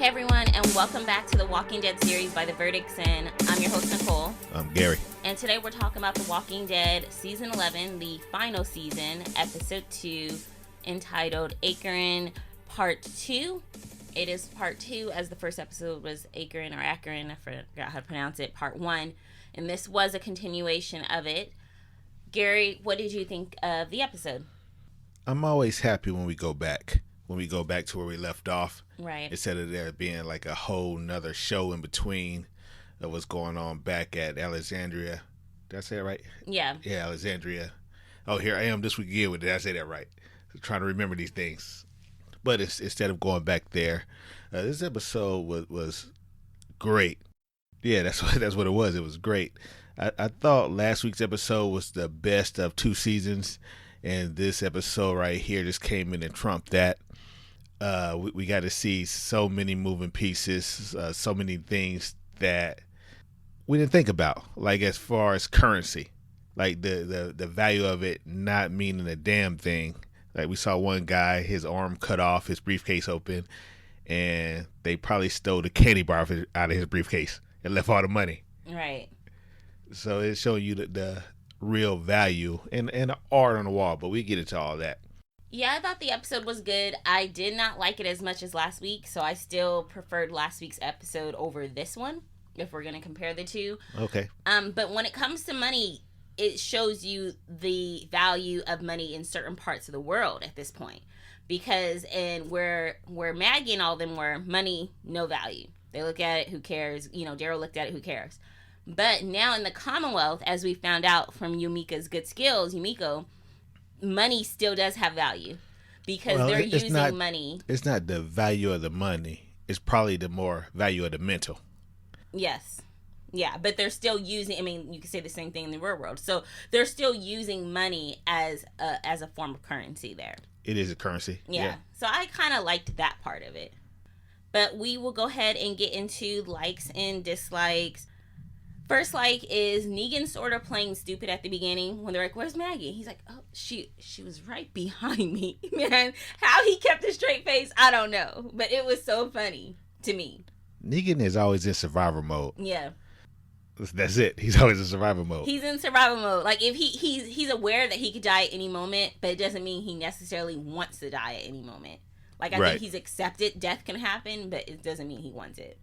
Hey everyone, and welcome back to the Walking Dead series by The Verdicts, and I'm your host Nicole. I'm Gary. And today we're talking about The Walking Dead Season 11, the final season, Episode 2, entitled Acheron Part 2. It is Part 2, as the first episode was Acheron, I forgot how to pronounce it, Part 1. And this was a continuation of it. Gary, what did you think of the episode? I'm always happy when we go back to where we left off. Right. Instead of there being like a whole nother show in between of what's going on back at Alexandria. Did I say it right? Yeah. Yeah, Alexandria. Oh, here I am this week again. Did I say that right? Trying to remember these things. But instead of going back there, this episode was great. Yeah, that's what it was. It was great. I thought last week's episode was the best of two seasons, and this episode right here just came in and trumped that. We got to see so many moving pieces, so many things that we didn't think about, like as far as currency, like the value of it not meaning a damn thing. Like we saw one guy, his arm cut off, his briefcase open, and they probably stole the candy bar out of his briefcase and left all the money. Right. So it's showing you the real value and the art on the wall, but we get into all that. Yeah, I thought the episode was good. I did not like it as much as last week, so I still preferred last week's episode over this one, if we're going to compare the two. Okay. But when it comes to money, it shows you the value of money in certain parts of the world at this point. Because where Maggie and all of them were, money, no value. They look at it, who cares? You know, Daryl looked at it, who cares? But now in the Commonwealth, as we found out from Yumiko's good skills, money still does have value because they're using money. It's not the value of the money. It's probably the more value of the mental. Yes. Yeah, but they're still using, I mean, you could say the same thing in the real world. So they're still using money as a form of currency there. It is a currency. Yeah. So I kind of liked that part of it. But we will go ahead and get into likes and dislikes. First like is Negan sort of playing stupid at the beginning when they're like, where's Maggie? He's like, oh, she was right behind me. Man, how he kept a straight face, I don't know. But it was so funny to me. Negan is always in survival mode. Yeah. That's it. He's always in survival mode. He's in survival mode. Like, if he's aware that he could die at any moment, but it doesn't mean he necessarily wants to die at any moment. Like, I think he's accepted death can happen, but it doesn't mean he wants it.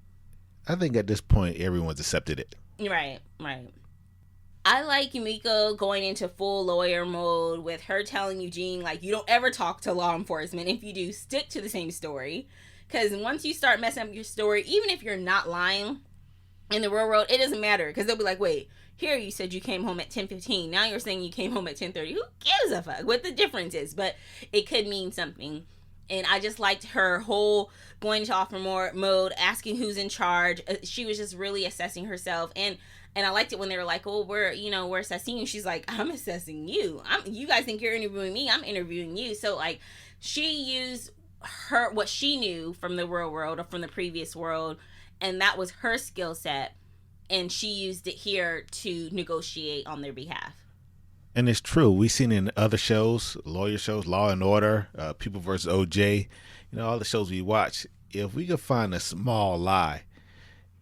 I think at this point, everyone's accepted it. Right. I like Yumiko going into full lawyer mode with her telling Eugene, like, you don't ever talk to law enforcement. If you do, stick to the same story. Because once you start messing up your story, even if you're not lying in the real world, it doesn't matter. Because they'll be like, wait, here you said you came home at 10:15. Now you're saying you came home at 10:30. Who gives a fuck what the difference is? But it could mean something. And I just liked her whole going to offer more mode, asking who's in charge. She was just really assessing herself. And I liked it when they were like, oh, we're assessing you. She's like, I'm assessing you. You guys think you're interviewing me. I'm interviewing you. So, like, she used what she knew from the real world or from the previous world. And that was her skill set. And she used it here to negotiate on their behalf. And it's true. We've seen in other shows, lawyer shows, Law and Order, People vs. OJ, all the shows we watch. If we could find a small lie,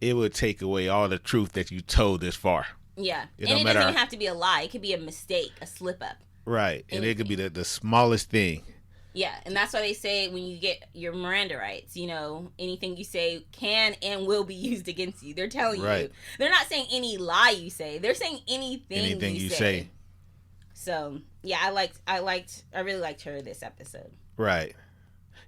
it would take away all the truth that you told this far. Yeah. And it doesn't even have to be a lie. It could be a mistake, a slip up. Right. And it could be the smallest thing. Yeah. And that's why they say when you get your Miranda rights, anything you say can and will be used against you. They're telling you. They're not saying any lie you say. They're saying anything you say. So, yeah, I really liked her this episode. Right.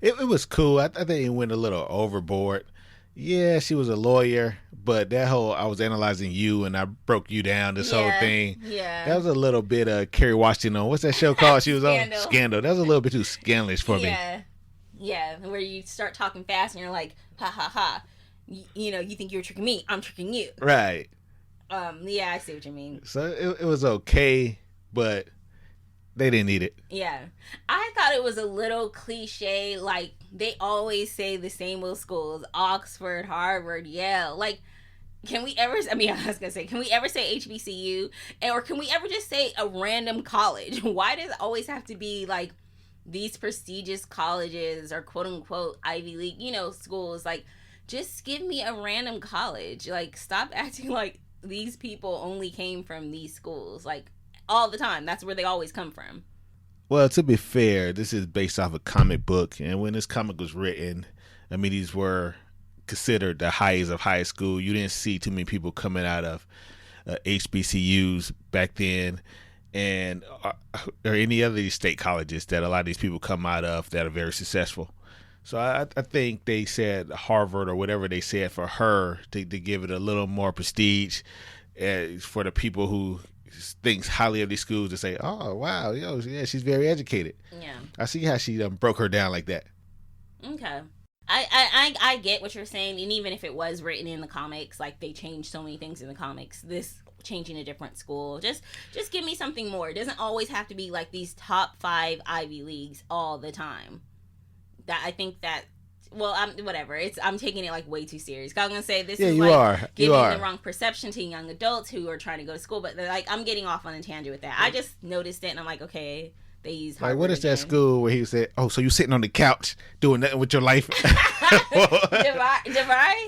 It was cool. I think it went a little overboard. Yeah, she was a lawyer, but that whole I was analyzing you and I broke you down, this whole thing. Yeah. That was a little bit of Kerry Washington on, what's that show called she was on? Scandal. That was a little bit too scandalous for me. Yeah, where you start talking fast and you're like, ha ha ha. You think you're tricking me, I'm tricking you. Right. Yeah, I see what you mean. So it was okay, but they didn't need it. Yeah. I thought it was a little cliche. Like, they always say the same old schools. Oxford, Harvard, Yale. Like, can we ever... I was going to say, can we ever say HBCU? Or can we ever just say a random college? Why does it always have to be, like, these prestigious colleges or quote-unquote Ivy League, schools? Like, just give me a random college. Like, stop acting like these people only came from these schools. Like, all the time. That's where they always come from. Well, to be fair, this is based off a comic book, and when this comic was written, I mean, these were considered the highs of high school. You didn't see too many people coming out of HBCUs back then, and or any other of these state colleges that a lot of these people come out of that are very successful. So I think they said Harvard or whatever they said for her to give it a little more prestige for the people who thinks highly of these schools to say, oh, wow, yeah, she's very educated. Yeah. I see how she broke her down like that. Okay. I get what you're saying, and even if it was written in the comics, like they changed so many things in the comics, this changing a different school, just give me something more. It doesn't always have to be like these top 5 Ivy Leagues all the time. That I think that, well, I'm taking it like way too serious. I'm gonna say this is like giving the wrong perception to young adults who are trying to go to school, but like I'm getting off on a tangent with that. I just noticed it, and I'm like, okay, they use Harvard like, what is again. that school where he said, oh, so you sitting on the couch doing nothing with your life? DeVry?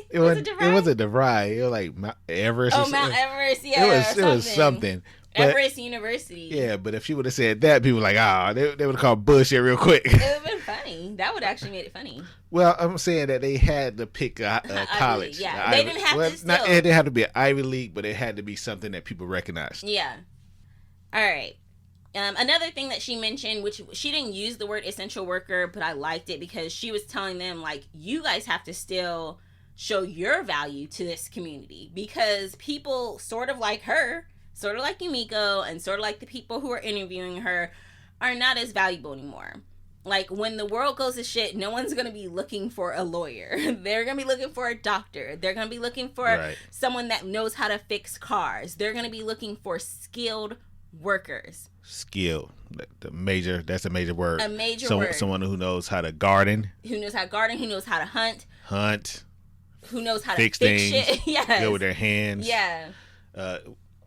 It wasn't DeVry. It was like Mount Everest. Oh, Mount Everest. Yeah, it was something. But, Everest University. Yeah, but if she would have said that, people were like, they would have called bullshit real quick. It would have been funny. That would actually made it funny. Well, I'm saying that they had to pick a college. Yeah, they didn't have to still. It didn't have to be an Ivy League, but it had to be something that people recognized. Yeah. All right. Another thing that she mentioned, which she didn't use the word essential worker, but I liked it because she was telling them, like, you guys have to still show your value to this community because people sort of like her, sort of like Yumiko, and sort of like the people who are interviewing her are not as valuable anymore. Like, when the world goes to shit, no one's going to be looking for a lawyer. They're going to be looking for a doctor. They're going to be looking for someone that knows how to fix cars. They're going to be looking for skilled workers. Skill. That's a major word. A major word. Someone who knows how to garden. Who knows how to garden. Who knows how to hunt. Who knows how fix to fix things. Shit. Yes. Good with their hands. Yeah.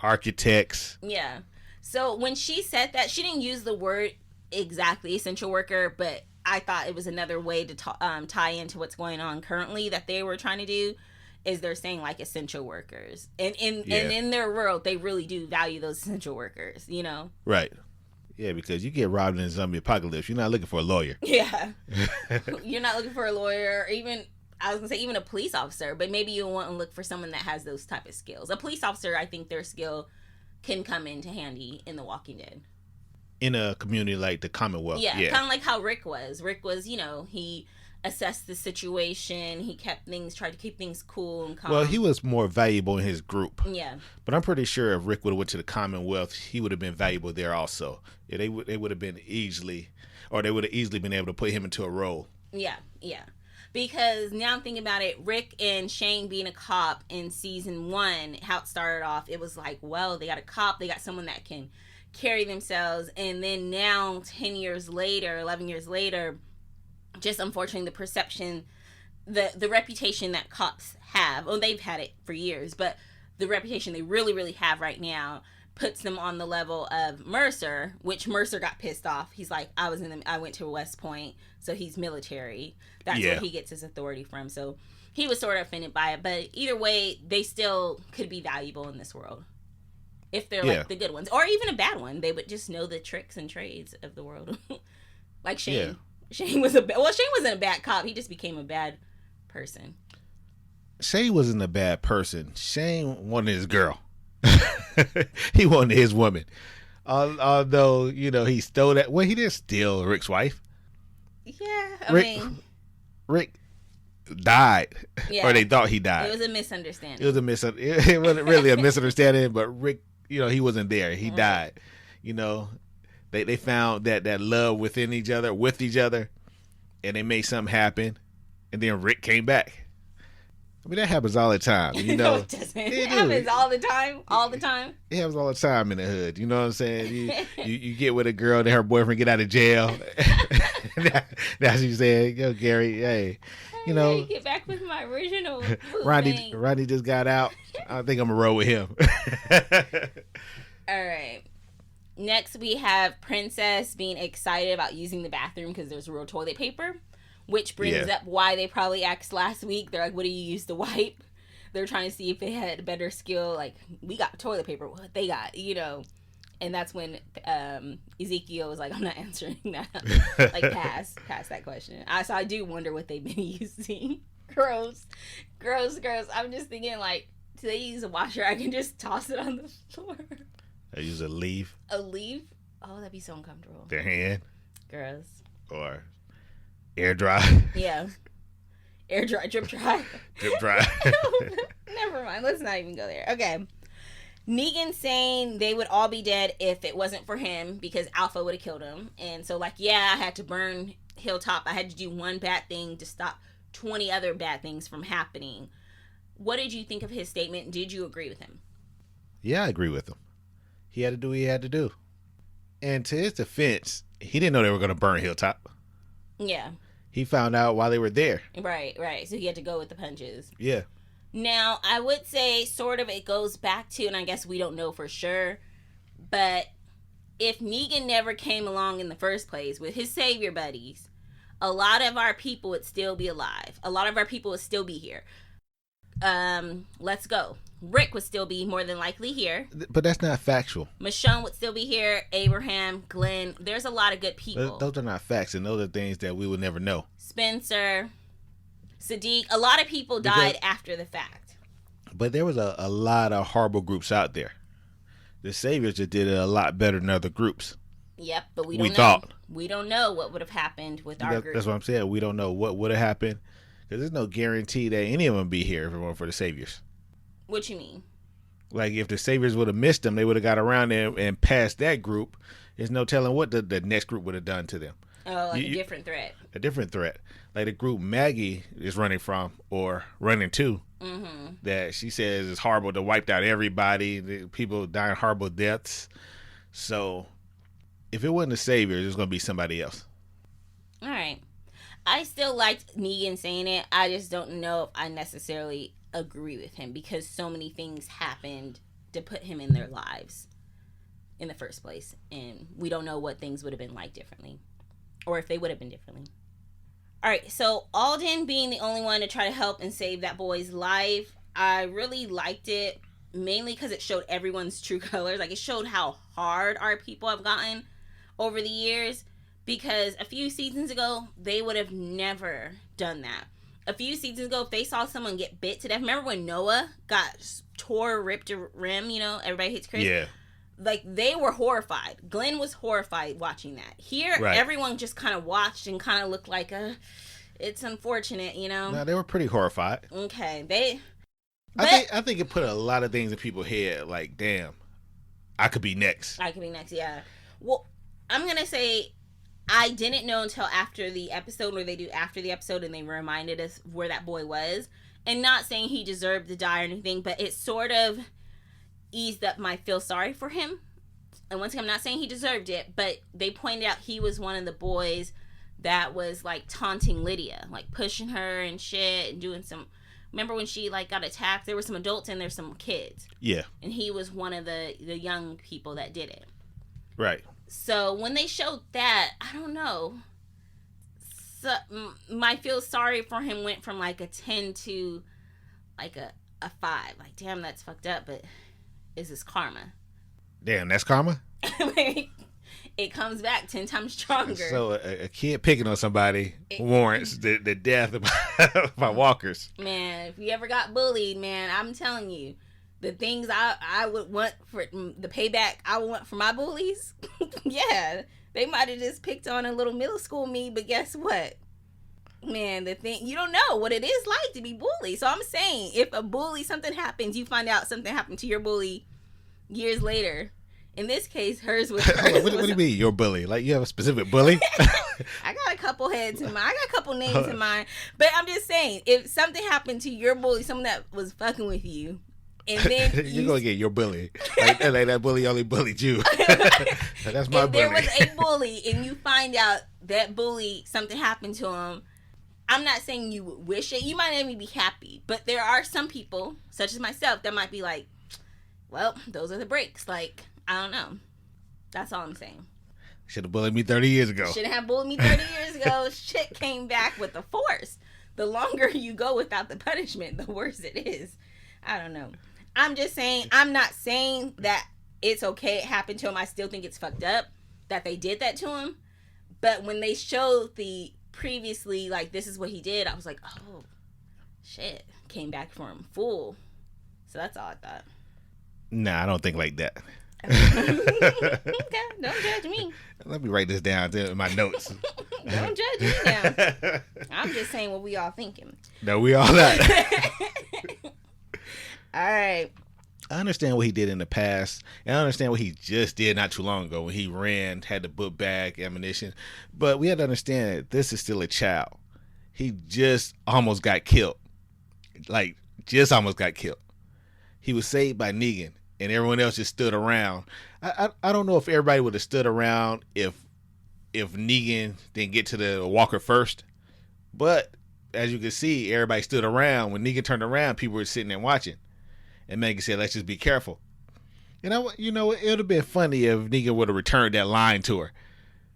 Architects. Yeah. So when she said that, she didn't use the word exactly essential worker, but I thought it was another way to tie into what's going on currently that they were trying to do. Is they're saying like essential workers, and in their world they really do value those essential workers, you know? Right. Yeah, because you get robbed in a zombie apocalypse, you're not looking for a lawyer. Yeah. You're not looking for a lawyer, or even a police officer, but maybe you want to look for someone that has those type of skills. A police officer, I think their skill can come into handy in The Walking Dead. In a community like the Commonwealth. Yeah. Kind of like how Rick was. Rick was, he assessed the situation. He tried to keep things cool and calm. Well, he was more valuable in his group. Yeah. But I'm pretty sure if Rick would have went to the Commonwealth, he would have been valuable there also. Yeah, they would have been easily been able to put him into a role. Yeah, yeah. Because now I'm thinking about it, Rick and Shane being a cop in season 1, how it started off, it was like, well, they got a cop, they got someone that can carry themselves, and then now 10 years later, 11 years later, just unfortunately the perception, the reputation that cops have, they've had it for years, but the reputation they really, really have right now puts them on the level of Mercer, which Mercer got pissed off. He's like, I went to West Point, so he's military. That's where he gets his authority from. So he was sort of offended by it, but either way, they still could be valuable in this world. If they're like the good ones, or even a bad one, they would just know the tricks and trades of the world. Like Shane. Yeah. Shane wasn't a bad cop. He just became a bad person. Shane wasn't a bad person. Shane wanted his girl. He wanted his woman. Although, he stole that. Well, he didn't steal Rick's wife. Yeah, Rick died. Yeah. Or they thought he died. It was a misunderstanding. It wasn't really a misunderstanding, but Rick, he wasn't there. He died. They found that love with each other, and they made something happen, and then Rick came back. I mean, that happens all the time. No, it doesn't. It happens all the time. All the time. It happens all the time in the hood. You know what I'm saying? You get with a girl, then her boyfriend get out of jail. That's what you saying. Yo, Gary, hey. Get back with my original Ronnie just got out. I think I'm going to roll with him. All right. Next, we have Princess being excited about using the bathroom because there's real toilet paper. which brings up why they probably asked last week. They're like, what do you use to wipe? They're trying to see if they had a better skill. Like, we got toilet paper. What they got, And that's when Ezekiel was like, I'm not answering that. Like, pass that question. So I do wonder what they've been using. Gross. I'm just thinking, like, do they use a washer? I can just toss it on the floor. They use a leaf. A leaf? Oh, that'd be so uncomfortable. Their hand. Gross. Or air dry. Yeah. Air dry, drip dry. Drip dry. Never mind. Let's not even go there. Okay. Negan saying they would all be dead if it wasn't for him because Alpha would have killed him. And so, like, yeah, I had to burn Hilltop. I had to do one bad thing to stop 20 other bad things from happening. What did you think of his statement? Did you agree with him? Yeah, I agree with him. He had to do what he had to do. And to his defense, he didn't know they were going to burn Hilltop. Yeah. He found out while they were there. Right. So he had to go with the punches. Yeah. Now, I would say sort of it goes back to, and I guess we don't know for sure, but if Negan never came along in the first place with his savior buddies, a lot of our people would still be alive. A lot of our people would still be here. Let's go. Rick would still be more than likely here. But that's not factual. Michonne would still be here. Abraham, Glenn. There's a lot of good people. Those are not facts, and those are things that we would never know. Spencer, Sadiq. A lot of people died after the fact. But there was a lot of horrible groups out there. The Saviors just did it a lot better than other groups. Yep, but we don't know. We don't know what would have happened with our group. That's what I'm saying. We don't know what would have happened. Because there's no guarantee that any of them be here if it weren't for the Saviors. What you mean? Like, if the Saviors would have missed them, they would have got around there and passed that group. There's no telling what the next group would have done to them. Oh, like a different threat. A different threat. Like the group Maggie is running from or running to. Mm-hmm. That she says is horrible to wipe out everybody. The people dying horrible deaths. So, if it wasn't the Saviors, it's going to be somebody else. All right. I still liked Negan saying it. I just don't know if I necessarily agree with him because so many things happened to put him in their lives in the first place. And we don't know what things would have been like differently. Or if they would have been differently. All right, so Alden being the only one to try to help and save that boy's life, I really liked it, mainly because it showed everyone's true colors. Like, it showed how hard our people have gotten over the years, because a few seasons ago, they would have never done that. A few seasons ago, if they saw someone get bit to death, remember when Noah got ripped a rim, everybody hates Chris? Yeah. Like, they were horrified. Glenn was horrified watching that. Here, right. Everyone just kind of watched and kind of looked like, it's unfortunate, No, they were pretty horrified. Okay, I think it put a lot of things in people's head, like, damn, I could be next. Yeah. Well, I'm going to say, I didn't know until after the episode, where they do after the episode, and they reminded us where that boy was. And not saying he deserved to die or anything, but it sort of eased up my feel sorry for him. And once again, I'm not saying he deserved it, but they pointed out he was one of the boys that was like taunting Lydia, like pushing her and shit and doing some. Remember when she like got attacked? There were some adults and there's some kids. Yeah. And he was one of the young people that did it. Right. So when they showed that, I don't know. So my feel sorry for him went from like a 10 to like a 5. Like, damn, that's fucked up, but is this karma? Damn, that's karma? It comes back 10 times stronger. So a kid picking on somebody warrants the death by walkers. Man, if you ever got bullied, man, I'm telling you, the things I would want for the payback I would want for my bullies, yeah, they might have just picked on a little middle school me, but guess what? Man, the thing, you don't know what it is like to be bullied. So I'm saying, if a bully, something happens, you find out something happened to your bully years later. In this case, hers was. What do you mean, your bully? Like, you have a specific bully? I got a couple heads in mind. I got a couple names in mind. But I'm just saying, if something happened to your bully, someone that was fucking with you, and then you're gonna get your bully. Like that bully only bullied you. That's my bully. If there was a bully, and you find out that bully, something happened to him, I'm not saying you would wish it. You might not even be happy. But there are some people, such as myself, that might be like, well, those are the breaks. Like, I don't know. That's all I'm saying. Should have bullied me 30 years ago. Shouldn't have bullied me 30 years ago. Shit came back with the force. The longer you go without the punishment, the worse it is. I don't know. I'm just saying, I'm not saying that it's okay it happened to him. I still think it's fucked up that they did that to him. But when they showed the previously, like, this is what he did, I was like, oh, shit. Came back for him full. So that's all I thought. Nah, I don't think like that. Okay, don't judge me. Let me write this down in my notes. Don't judge me now. I'm just saying what we all thinking. No, we all not. All right. I understand what he did in the past, and I understand what he just did not too long ago when he ran, had the book bag, ammunition. But we have to understand that this is still a child. He just almost got killed. Like, just almost got killed. He was saved by Negan, and everyone else just stood around. I don't know if everybody would have stood around if Negan didn't get to the walker first. But as you can see, everybody stood around. When Negan turned around, people were sitting there watching. And Maggie said, let's just be careful. You know, it would have been funny if Negan would have returned that line to her.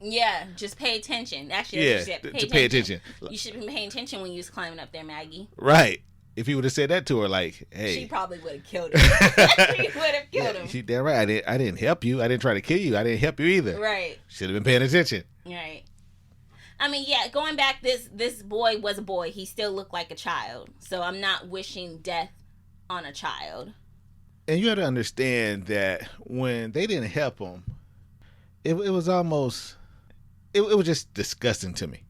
Yeah, just pay attention. Actually, yeah, pay attention. You should have been paying attention when you was climbing up there, Maggie. Right. If he would have said that to her, like, hey. She probably would have killed him. She would have killed him. She damn right. I didn't help you. I didn't try to kill you. I didn't help you either. Right. Should have been paying attention. Right. I mean, yeah, going back, this boy was a boy. He still looked like a child. So I'm not wishing death on a child. And you have to understand that when they didn't help him, it was almost, it was just disgusting to me.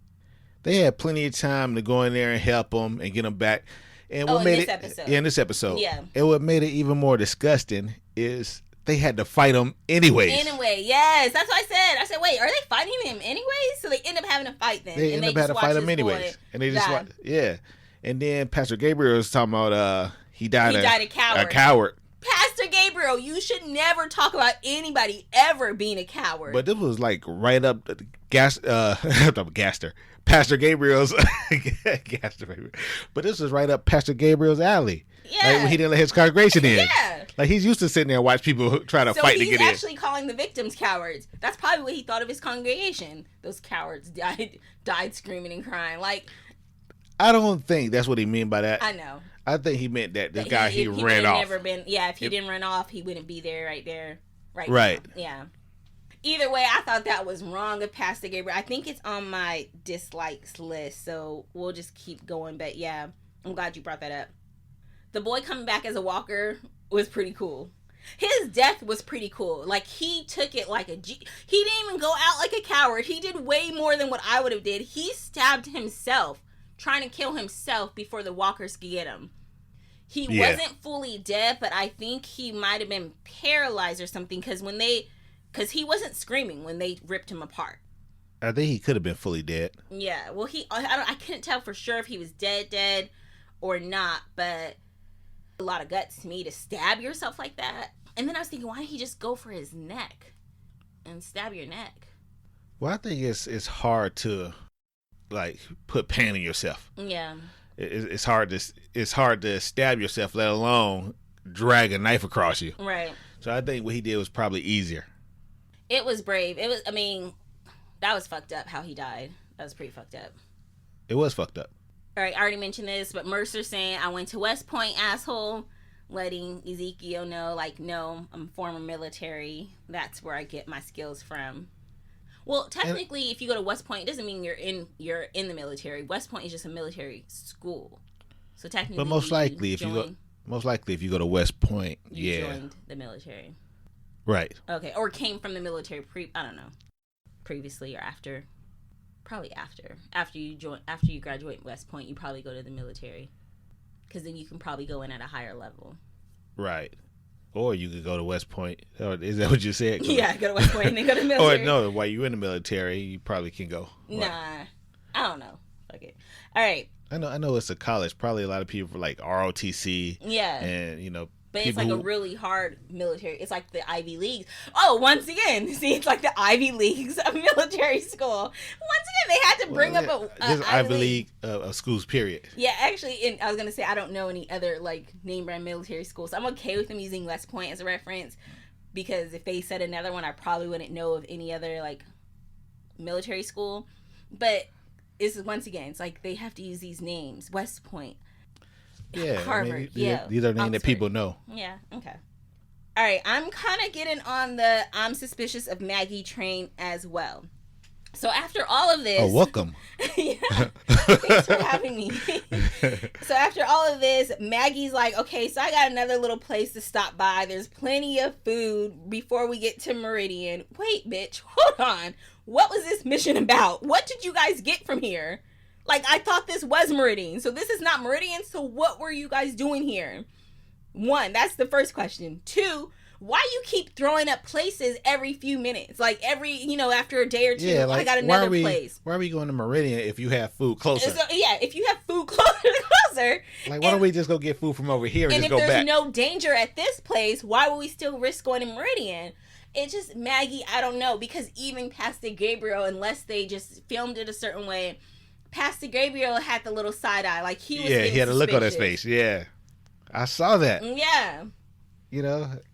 They had plenty of time to go in there and help him and get him back. And what made it in this episode, yeah. And what made it even more disgusting is they had to fight him anyways. Anyway, yes, that's what I said. I said, wait, are they fighting him anyways? So they end up having to fight them. They end up having to fight him anyways, and they just yeah. And then Pastor Gabriel was talking about he died a coward. A coward. Pastor Gabriel, you should never talk about anybody ever being a coward. But this was like right up Gaster. Pastor Gabriel's Gaster. But this was right up Pastor Gabriel's alley. Yeah. Like when he didn't let his congregation in. Yeah. Like he's used to sitting there and watch people try to fight to get in. So he's actually calling the victims cowards. That's probably what he thought of his congregation. Those cowards died screaming and crying. Like, I don't think that's what he meant by that. I know. I think he meant that this guy he ran off. Never been, yeah, if he didn't run off, he wouldn't be there right there. Right. Now. Yeah. Either way, I thought that was wrong of Pastor Gabriel. I think it's on my dislikes list, so we'll just keep going. But yeah, I'm glad you brought that up. The boy coming back as a walker was pretty cool. His death was pretty cool. Like, he took it like a G. He didn't even go out like a coward. He did way more than what I would have did. He stabbed himself, trying to kill himself before the walkers could get him. He wasn't fully dead, but I think he might have been paralyzed or something because he wasn't screaming when they ripped him apart. I think he could have been fully dead. Yeah, well, I couldn't tell for sure if he was dead or not, but a lot of guts to me to stab yourself like that. And then I was thinking, why didn't he just go for his neck and stab your neck? Well, I think it's hard to like put pain in yourself. Yeah. It's hard to stab yourself, let alone drag a knife across you. Right. So I think what he did was probably easier. It was brave. That was fucked up how he died. That was pretty fucked up. It was fucked up. All right, I already mentioned this, but Mercer saying, I went to West Point, asshole. Letting Ezekiel know, like, no, I'm former military. That's where I get my skills from. Well, technically, if you go to West Point, it doesn't mean you're in the military. West Point is just a military school. So technically, but most likely if you go to West Point, you joined the military. Right. Okay, or came from the military I don't know. Previously or after. Probably after. After you graduate West Point, you probably go to the military. Because then you can probably go in at a higher level. Right. Or you could go to West Point. Is that what you said? Yeah, go to West Point and then go to the military. Or no, while you're in the military, you probably can go. Nah. I don't know. Fuck it. All right. I know it's a college. Probably a lot of people for like ROTC. Yeah. And, but it's like a really hard military. It's like the Ivy Leagues. Oh, once again, see, it's like the Ivy Leagues of military school. Once again, they had to bring up a Ivy League of schools, period. Yeah, actually, I was going to say, I don't know any other, like, name brand military schools. So I'm okay with them using West Point as a reference. Because if they said another one, I probably wouldn't know of any other, like, military school, but it's once again, it's like they have to use these names: West Point, Harvard, these are names Oxford. that people know. Yeah. Okay. All right. I'm kind of getting on the I'm suspicious of Maggie train as well. So after all of this, welcome. Yeah, thanks for having me. So after all of this, Maggie's like, okay, so I got another little place to stop by. There's plenty of food before we get to Meridian. Wait, bitch, hold on. What was this mission about? What did you guys get from here? Like, I thought this was Meridian, so this is not Meridian. So what were you guys doing here? One, that's the first question. Two, why you keep throwing up places every few minutes? Like after a day or two, I got another place. Why are we going to Meridian if you have food closer? So, yeah, if you have food closer. Like, why don't we just go get food from over here and just go back? And if there's no danger at this place, why would we still risk going to Meridian? It just, Maggie, I don't know, because even Pastor Gabriel, unless they just filmed it a certain way, Pastor Gabriel had the little side eye. Like, he was he had a look on his face. Yeah. I saw that. Yeah.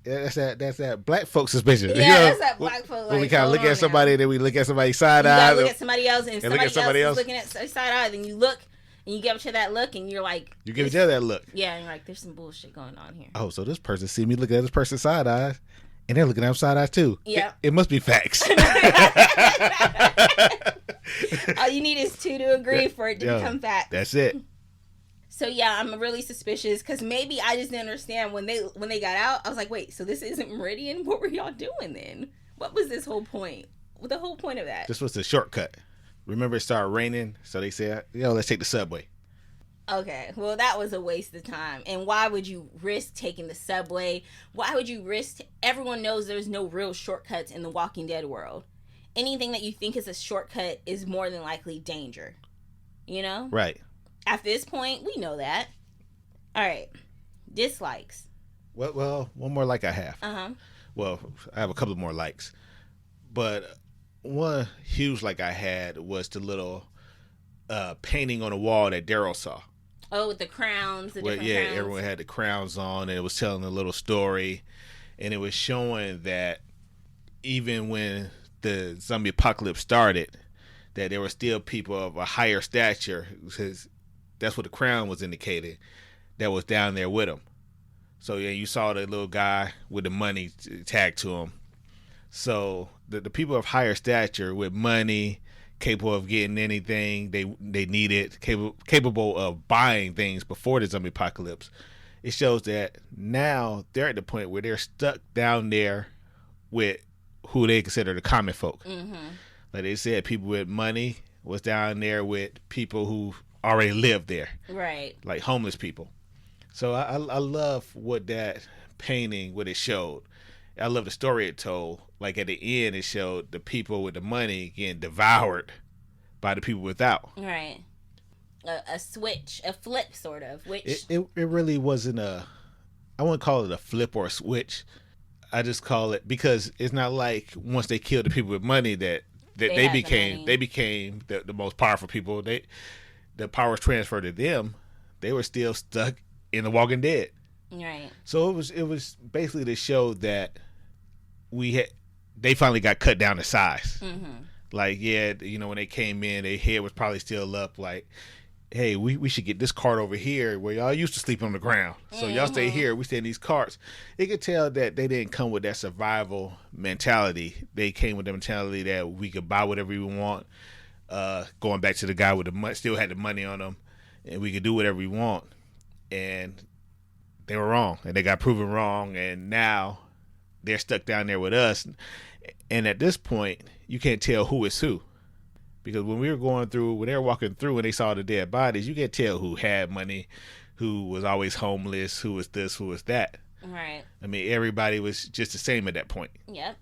That's that black folk suspicion. Yeah, that's that black folk. When we kind of look at somebody, and then we look at somebody's side eye. You look at somebody else, and somebody else is looking at side eye. Then you look, and you give each other that look, and you're like, you give each other that look. Yeah, and you're like, there's some bullshit going on here. Oh, so this person see me looking at this person's side eyes, and they're looking at side eyes too. Yeah, it must be facts. All you need is two to agree for it to become fact. That's it. So yeah, I'm really suspicious because maybe I just didn't understand when they got out. I was like, wait, so this isn't Meridian? What were y'all doing then? What was this whole point? The whole point of that? This was the shortcut. Remember, it started raining, so they said, let's take the subway. Okay, well, that was a waste of time. And why would you risk taking the subway? Why would you risk? Everyone knows there's no real shortcuts in the Walking Dead world. Anything that you think is a shortcut is more than likely danger. Right. At this point, we know that. All right. Dislikes. Well, one more like I have. Uh-huh. Well, I have a couple more likes. But one huge like I had was the little painting on the wall that Daryl saw. Oh, with the crowns, different crowns. Everyone had the crowns on, and it was telling a little story. And it was showing that even when the zombie apocalypse started, that there were still people of a higher stature, because that's what the crown was indicating, that was down there with him. So yeah, you saw the little guy with the money tagged to him. So the people of higher stature with money, capable of getting anything they needed, capable of buying things before the zombie apocalypse, it shows that now they're at the point where they're stuck down there with who they consider the common folk. Mm-hmm. Like they said, people with money was down there with people who already lived there. Right. Like homeless people. So I love what that painting, what it showed. I love the story it told. Like at the end, it showed the people with the money getting devoured by the people without. Right. A flip sort of. Which it really wasn't I wouldn't call it a flip or a switch. I just call it, because it's not like once they killed the people with money that they became the most powerful people. The power was transferred to them. They were still stuck in The Walking Dead. Right. So it was basically to show that they finally got cut down to size. Mm-hmm. Like, when they came in, their head was probably still up. Like, hey, we should get this cart over here where y'all used to sleep on the ground. So y'all stay here. We stay in these carts. You could tell that they didn't come with that survival mentality. They came with the mentality that we could buy whatever we want. Going back to the guy with the money, still had the money on them, and we could do whatever we want. And they were wrong, and they got proven wrong, and now they're stuck down there with us. And at this point, you can't tell who is who, because when they were walking through and they saw the dead bodies, you can't tell who had money, who was always homeless, who was this, who was that. Right. I mean, everybody was just the same at that point. Yep.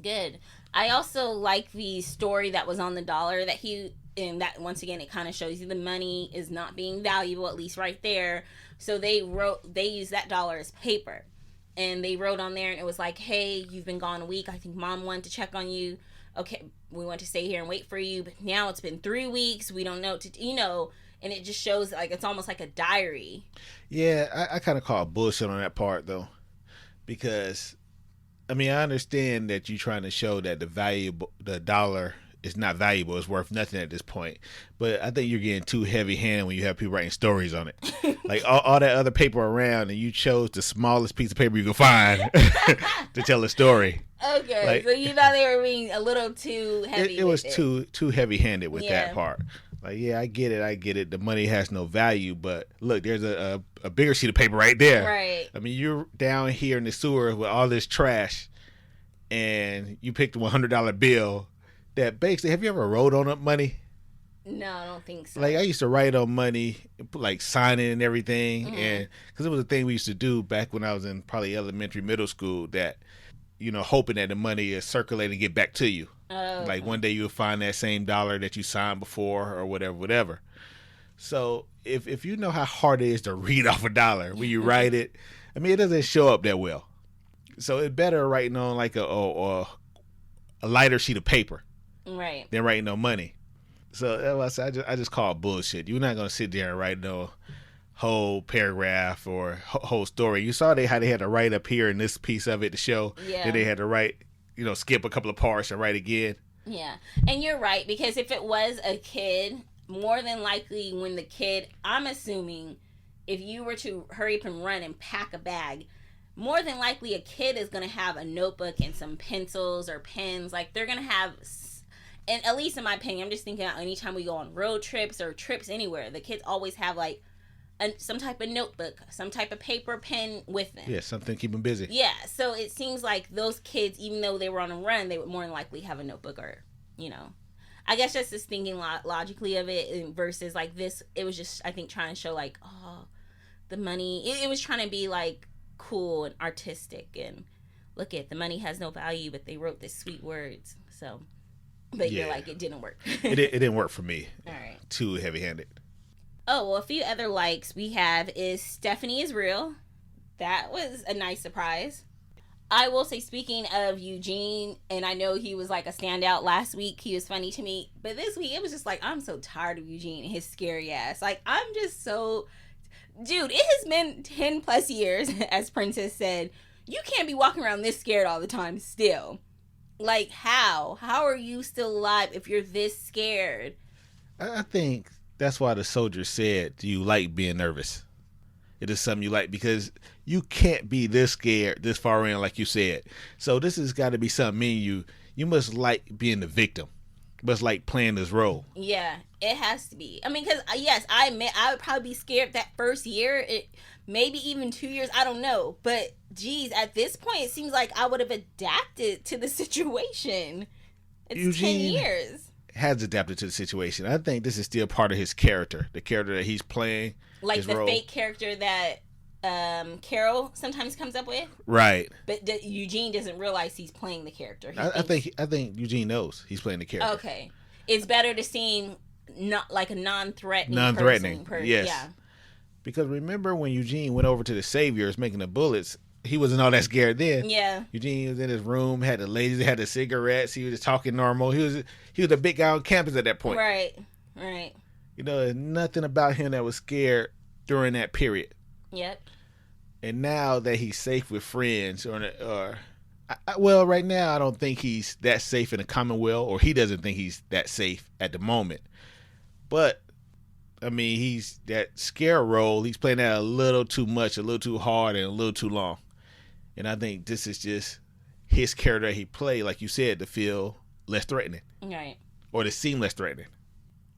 Good. I also like the story that was on the dollar and that once again, it kind of shows you the money is not being valuable, at least right there. So they used that dollar as paper, and they wrote on there, and it was like, hey, you've been gone a week. I think mom wanted to check on you. Okay, we want to stay here and wait for you, but now it's been 3 weeks. We don't know and it just shows like it's almost like a diary. Yeah, I kind of call bullshit on that part though, because I mean, I understand that you're trying to show that the dollar it's not valuable. It's worth nothing at this point. But I think you're getting too heavy-handed when you have people writing stories on it. Like all that other paper around, and you chose the smallest piece of paper you could find to tell a story. Okay, like, so you thought they were being a little too heavy. It was too heavy-handed with Yeah. that part. Like, yeah, I get it. The money has no value, but look, there's a bigger sheet of paper right there. Right. I mean, you're down here in the sewer with all this trash, and you picked a $100 bill that basically, have you ever wrote on up money? No, I don't think so. Like, I used to write on money, like sign it and everything, and because it was a thing we used to do back when I was in probably elementary, middle school, that, you know, hoping that the money is circulating and get back to you. Oh, Like one day you'll find that same dollar that you signed before or whatever. So if you know how hard it is to read off a dollar when you write it, I mean, it doesn't show up that well. So it's better writing on like a lighter sheet of paper right. than writing on money. So I just call it bullshit. You're not going to sit there and write no whole paragraph or whole story. You saw how they had to write up here in this piece of it to show that they had to write, you know, skip a couple of parts and write again. Yeah. And you're right, because if it was a kid, more than likely when the kid, I'm assuming if you were to hurry up and run and pack a bag, more than likely a kid is going to have a notebook and some pencils or pens. Like, they're going to have, and at least in my opinion, I'm just thinking about anytime we go on road trips or trips anywhere, the kids always have like some type of notebook, some type of paper, pen with them. Yeah, something to keep them busy. Yeah, so it seems like those kids, even though they were on a run, they would more than likely have a notebook or, you know. I guess just this thinking logically of it versus like this, it was just, I think, trying to show like, oh, the money, it was trying to be like cool and artistic and look at the money has no value, but they wrote this sweet words. So, but you're like, it didn't work. it didn't work for me. All right. Too heavy-handed. Oh, well, a few other likes we have is Stephanie is real. That was a nice surprise. I will say, speaking of Eugene, and I know he was like a standout last week. He was funny to me. But this week, it was just like, I'm so tired of Eugene and his scary ass. Like, I'm just so... Dude, it has been 10 plus years, as Princess said. You can't be walking around this scared all the time still. Like, how? How are you still alive if you're this scared? I think that's why the soldier said, do you like being nervous? It is something you like because you can't be this scared this far in, like you said. So this has got to be something in you must like being the victim. You must like playing this role. Yeah, it has to be. I mean, because, yes, I admit I would probably be scared that first year. Maybe even 2 years, I don't know. But, geez, at this point, it seems like I would have adapted to the situation. It's Eugene 10 years. Has adapted to the situation. I think this is still part of his character, the character that he's playing. Like the role. fake character that Carol sometimes comes up with. Right. But Eugene doesn't realize he's playing the character. I think Eugene knows he's playing the character. Okay. It's better to seem not like a non-threatening person. Yes. Yeah. Because remember when Eugene went over to the Saviors making the bullets, he wasn't all that scared then. Yeah. Eugene was in his room, had the ladies, had the cigarettes. He was just talking normal. He was a big guy on campus at that point. Right. You know, there's nothing about him that was scared during that period. Yep. And now that he's safe with friends, well, right now I don't think he's that safe in the Commonwealth, or he doesn't think he's that safe at the moment. But I mean, he's that scare role. He's playing that a little too much, a little too hard, and a little too long. And I think this is just his character he played, like you said, to feel less threatening. Right. Or to seem less threatening.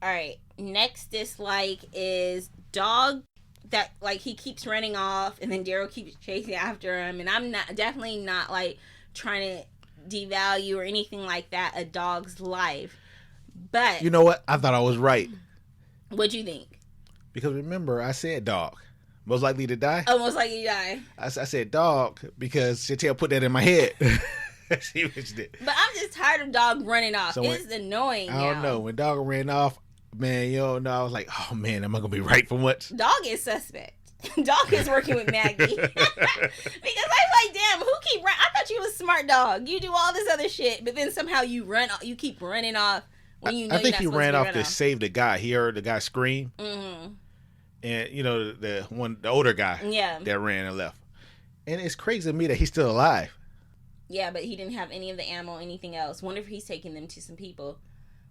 All right. Next dislike is Dog. That, like, he keeps running off, and then Daryl keeps chasing after him. And I'm definitely not, like, trying to devalue or anything like that a dog's life. But you know what? I thought I was right. What'd you think? Because remember, I said dog. Most likely to die? Oh, most likely to die. I said dog because Chantel put that in my head. She mentioned it. But I'm just tired of Dog running off. So it's annoying I don't know. When Dog ran off, man, you don't know. I was like, oh, man, am I going to be right for once? Dog is suspect. Dog is working with Maggie. Because I'm like, damn, who keep running? I thought you was a smart dog. You do all this other shit, but then somehow you keep running off when you know I think he ran off to off. save the guy. He heard the guy scream. Mm-hmm. And, you know, the older guy that ran and left. And it's crazy to me that he's still alive. Yeah, but he didn't have any of the ammo, anything else. Wonder if he's taking them to some people.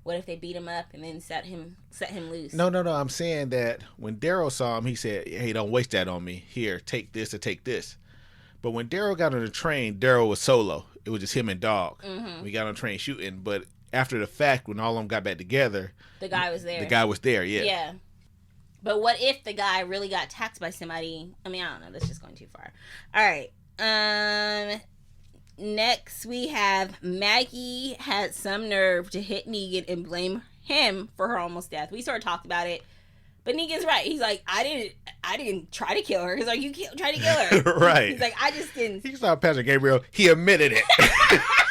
What if they beat him up and then set him loose? No. I'm saying that when Daryl saw him, he said, "Hey, don't waste that on me. Here, take this or take this." But when Daryl got on the train, Daryl was solo. It was just him and Dog. Mm-hmm. We got on the train shooting, but after the fact, when all of them got back together, the guy was there. The guy was there, yeah. Yeah. But what if the guy really got attacked by somebody? I mean, I don't know. That's just going too far. All right. Next, we have Maggie had some nerve to hit Negan and blame him for her almost death. We sort of talked about it, but Negan's right. He's like, I didn't try to kill her. He's like, you tried to kill her. Right. He's like, I just didn't. He saw Pastor Gabriel. He admitted it.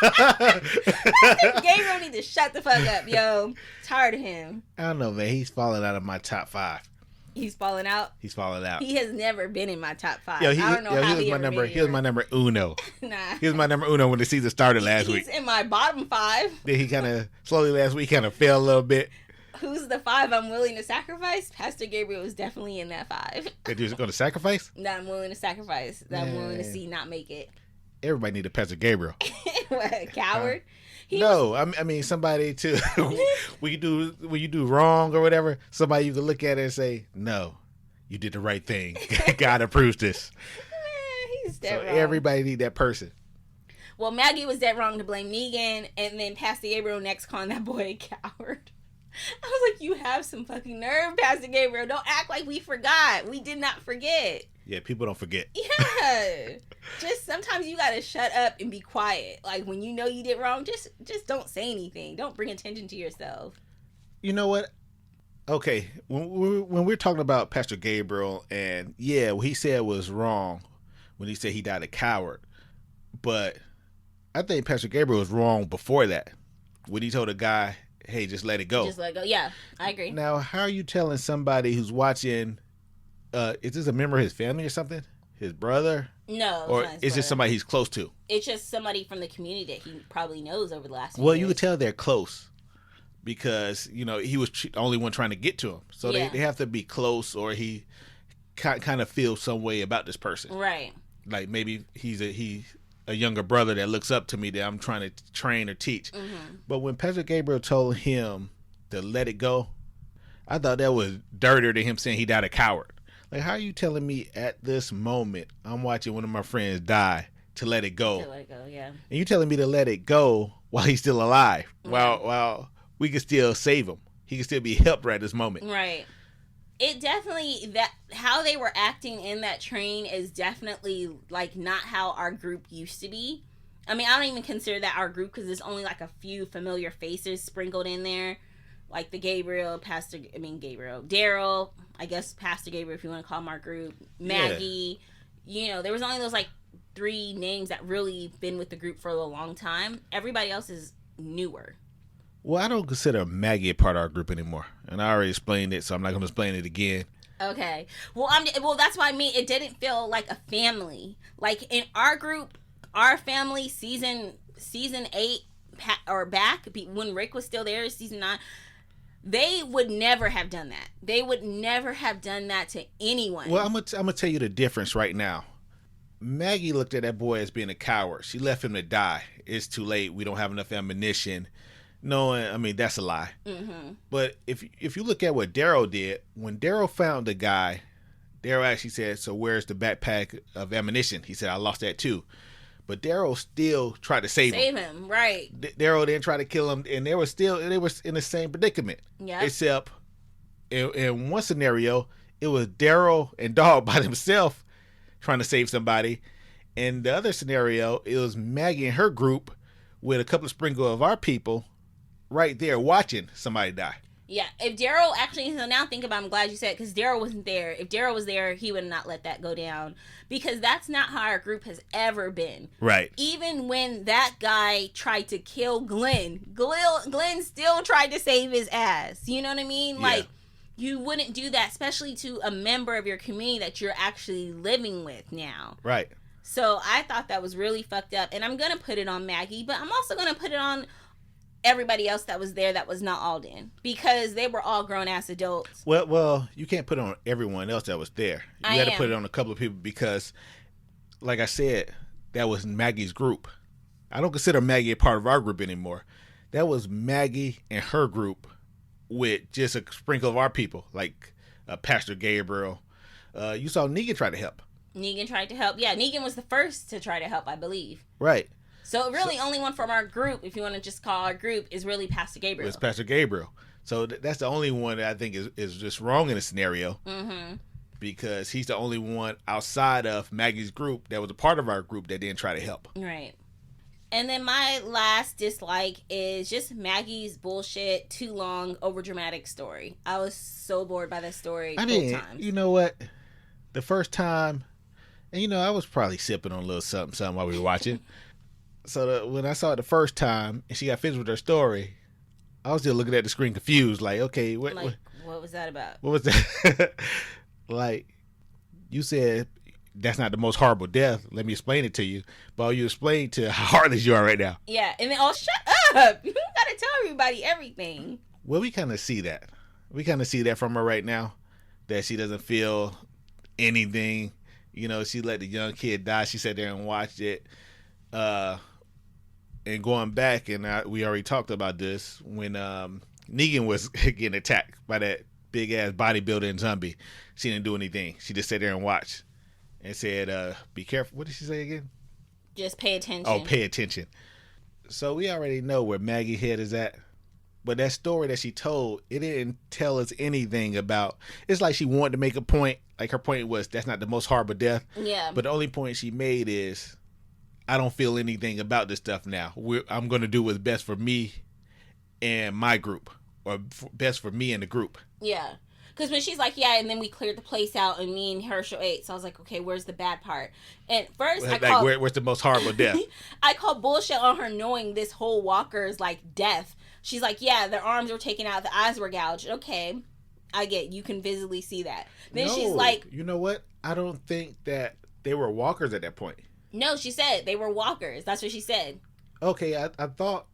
Pastor Gabriel needs to shut the fuck up, yo. Tired of him. I don't know, man. He's falling out of my top 5. He's falling out. He's falling out. He has never been in my top 5. Yo, I don't know how he was my number. He was my number uno. Nah, he was my number uno when the season started last week. He's in my bottom 5. Then he kind of slowly last week kind of fell a little bit. Who's the 5 I'm willing to sacrifice? Pastor Gabriel is definitely in that 5. That you're going to sacrifice? That I'm willing to sacrifice. That I'm willing to see not make it. Everybody need a Pastor Gabriel. What, a coward? I mean somebody to when you do wrong or whatever, somebody you can look at it and say, no, you did the right thing. God approves this. He's dead wrong. Everybody need that person. Well, Maggie was dead wrong to blame Negan, and then Pastor Gabriel next calling that boy a coward. I was like, you have some fucking nerve, Pastor Gabriel. Don't act like we forgot. We did not forget. Yeah, people don't forget. Yeah. Just sometimes you gotta shut up and be quiet. Like when you know you did wrong, just don't say anything. Don't bring attention to yourself. You know what? Okay, when we're talking about Pastor Gabriel, and yeah, what he said was wrong when he said he died a coward. But I think Pastor Gabriel was wrong before that. When he told a guy, hey, just let it go. Just let it go. Yeah, I agree. Now, how are you telling somebody who's watching, is this a member of his family or something? His brother? No. Or is it somebody he's close to? It's just somebody from the community that he probably knows over the last few years. You could tell they're close because, he was the only one trying to get to him. So they have to be close, or he kind of feels some way about this person. Right. Like maybe he's a younger brother that looks up to me that I'm trying to train or teach. Mm-hmm. But when Pastor Gabriel told him to let it go, I thought that was dirtier than him saying he died a coward. Like, how are you telling me at this moment I'm watching one of my friends die to let it go? To let it go, yeah. And you telling me to let it go while he's still alive, while we can still save him. He can still be helped right at this moment. Right. It definitely, how they were acting in that train is definitely like not how our group used to be. I mean, I don't even consider that our group because there's only like a few familiar faces sprinkled in there. Like the Daryl, I guess Pastor Gabriel, if you want to call him our group, Maggie, there was only those like 3 names that really been with the group for a long time. Everybody else is newer. Well, I don't consider Maggie a part of our group anymore, and I already explained it, so I'm not going to explain it again. Okay. Well, that's why I mean it didn't feel like a family. Like in our group, our family season 8 or back when Rick was still there, season 9. They would never have done that. They would never have done that to anyone. Well, I'm gonna tell you the difference right now. Maggie looked at that boy as being a coward. She left him to die. It's too late. We don't have enough ammunition. That's a lie. Mm-hmm. But if you look at what Daryl did, when Daryl found the guy, Daryl actually said, so where's the backpack of ammunition? He said, I lost that too. But Daryl still tried to save him, right? Daryl didn't try to kill him, and they were in the same predicament. Yeah. Except in one scenario, it was Daryl and Dog by themselves trying to save somebody. In the other scenario, it was Maggie and her group with a couple of sprinkle of our people right there watching somebody die. Yeah, if Daryl actually, so now think about it, I'm glad you said it, because Daryl wasn't there. If Daryl was there, he would not let that go down, because that's not how our group has ever been. Right. Even when that guy tried to kill Glenn still tried to save his ass. You know what I mean? Yeah. Like, you wouldn't do that, especially to a member of your community that you're actually living with now. Right. So I thought that was really fucked up, and I'm going to put it on Maggie, but I'm also going to put it on everybody else that was there that was not Alden, because they were all grown-ass adults. Well, you can't put it on everyone else that was there. You had to put it on a couple of people because, like I said, that was Maggie's group. I don't consider Maggie a part of our group anymore. that was Maggie and her group with just a sprinkle of our people, like Pastor Gabriel. You saw Negan try to help. Negan tried to help. Yeah, Negan was the first to try to help, I believe. Right. So really only one from our group, if you want to just call our group, is really Pastor Gabriel. It's Pastor Gabriel. So that's the only one that I think is just wrong in the scenario. Mm-hmm. Because he's the only one outside of Maggie's group that was a part of our group that didn't try to help. Right. And then my last dislike is just Maggie's bullshit, too long, overdramatic story. I was so bored by that story both times. You know what? The first time, and I was probably sipping on a little something while we were watching. So when I saw it the first time and she got finished with her story, I was still looking at the screen confused, like, okay, what was that about? What was that? Like, you said that's not the most horrible death. Let me explain it to you. But you explain to how heartless you are right now. Yeah, and then, shut up. You gotta tell everybody everything. Well, we kind of see that. We kind of see that from her right now, that she doesn't feel anything. She let the young kid die. She sat there and watched it. And going back, and we already talked about this, when Negan was getting attacked by that big-ass bodybuilder zombie. She didn't do anything. She just sat there and watched and said, be careful. What did she say again? Just pay attention. Oh, pay attention. So we already know where Maggie's head is at. But that story that she told, it didn't tell us anything about... It's like she wanted to make a point. Like, her point was, that's not the most horrible death. Yeah. But the only point she made is, I don't feel anything about this stuff now. I'm going to do what's best for me and my group. Or best for me and the group. Yeah. Because when she's like, yeah, and then we cleared the place out and me and Herschel ate. So I was like, okay, where's the bad part? And first where's the most horrible death? I called bullshit on her knowing this whole walker's like death. She's like, yeah, their arms were taken out, the eyes were gouged. Okay, I get, you can visibly see that. Then she's like, you know what? I don't think that they were walkers at that point. No, she said they were walkers. That's what she said. Okay, I thought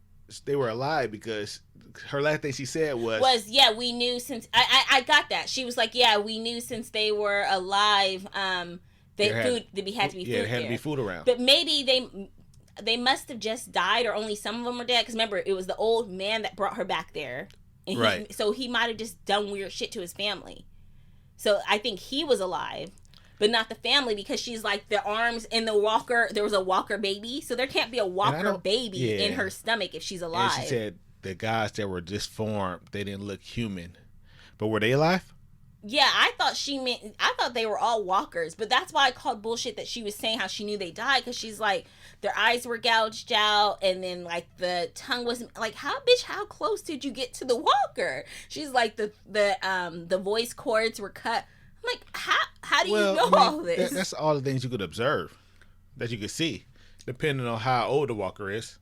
they were alive because her last thing she said was yeah, we knew since I got that. She was like, yeah, we knew since they were alive, there had to be food. Yeah, there had to be food around. But maybe they must have just died, or only some of them were dead. Because remember, it was the old man that brought her back there, and right? So he might have just done weird shit to his family. So I think he was alive, but not the family, because she's like, the arms in the walker. There was a walker baby, so there can't be a walker baby in her stomach if she's alive. And she said the guys that were disformed, they didn't look human, but were they alive? Yeah, I thought they were all walkers, but that's why I called bullshit that she was saying how she knew they died, because she's like, their eyes were gouged out, and then like the tongue wasn't like, how close did you get to the walker? She's like, the voice cords were cut. I'm like, how do you know all this? That's all the things you could observe, that you could see, depending on how old the walker is.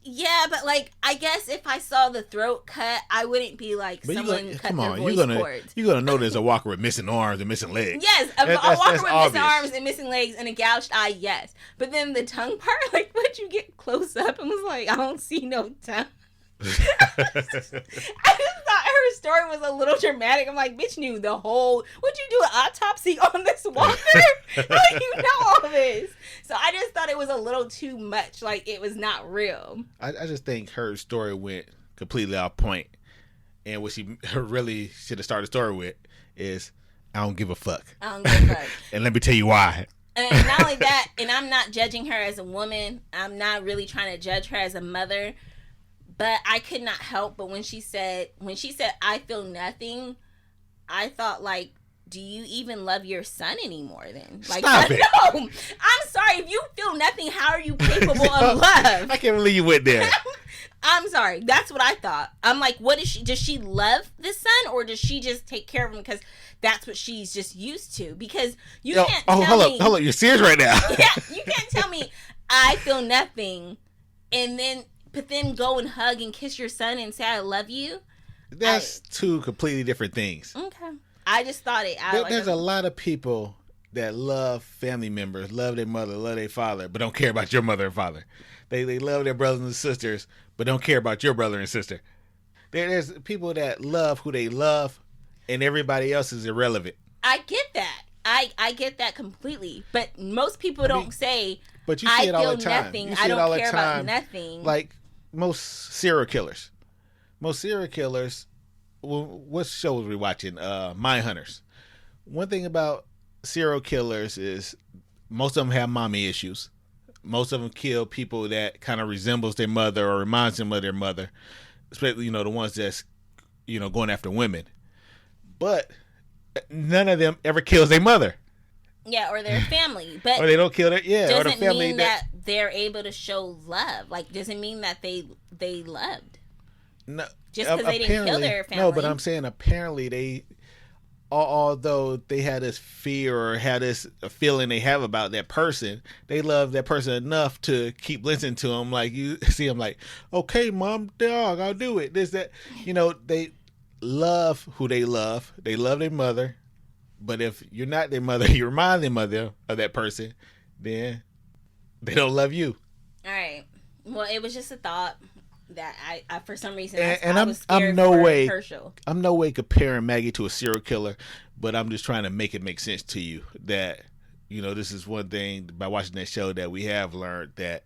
Yeah, but like, I guess if I saw the throat cut, I wouldn't be like, someone cut their voice cords. You're gonna know there's a walker with missing arms and missing legs. Yes, a walker with missing arms and missing legs and a gouged eye, yes. But then the tongue part, like, would you get close up and was like, I don't see no tongue. I just thought her story was a little dramatic. I'm like, bitch knew the whole... Would you do an autopsy on this walker? Like, you know all this. So I just thought it was a little too much. Like, it was not real. I just think her story went completely off point. And what she really should have started the story with is, I don't give a fuck. I don't give a fuck. And let me tell you why. And not only that, and I'm not judging her as a woman. I'm not really trying to judge her as a mother. But I could not help but when she said, I feel nothing, I thought, like, do you even love your son anymore then? Like, Stop it. No, I'm sorry. If you feel nothing, how are you capable of love? I can't believe you went there. I'm sorry. That's what I thought. I'm like, what is she? Does she love this son, or does she just take care of him because that's what she's just used to? Because you can't tell me. Hold up. You're serious right now. Yeah, you can't tell me I feel nothing, but then go and hug and kiss your son and say I love you. That's two completely different things. Okay. I just thought it. There's a lot of people that love family members, love their mother, love their father, but don't care about your mother and father. They love their brothers and sisters, but don't care about your brother and sister. There's people that love who they love, and everybody else is irrelevant. I get that. I get that completely. But most people don't say, but you see it all the time. Nothing. I don't care about nothing. Like, most serial killers. Most serial killers. Well, what show was we watching? Mind Hunters. One thing about serial killers is most of them have mommy issues. Most of them kill people that kind of resembles their mother or reminds them of their mother, especially the ones that's going after women. But none of them ever kills their mother. Yeah, or their family, but or they don't kill their or the doesn't family mean that they're able to show love. Like, doesn't mean that they loved. No, just because they didn't kill their family. No, but I'm saying apparently they, although they had this fear or had this feeling they have about that person, they love that person enough to keep listening to them. Like, you see them like, okay, mom, dog, I'll do it. This, that, they love who they love. They love their mother. But if you're not their mother, you remind their mother of that person, then they don't love you. All right. Well, it was just a thought that I for some reason, I was scared I'm no way Herschel. I'm no way comparing Maggie to a serial killer, but I'm just trying to make it make sense to you that, this is one thing by watching that show that we have learned that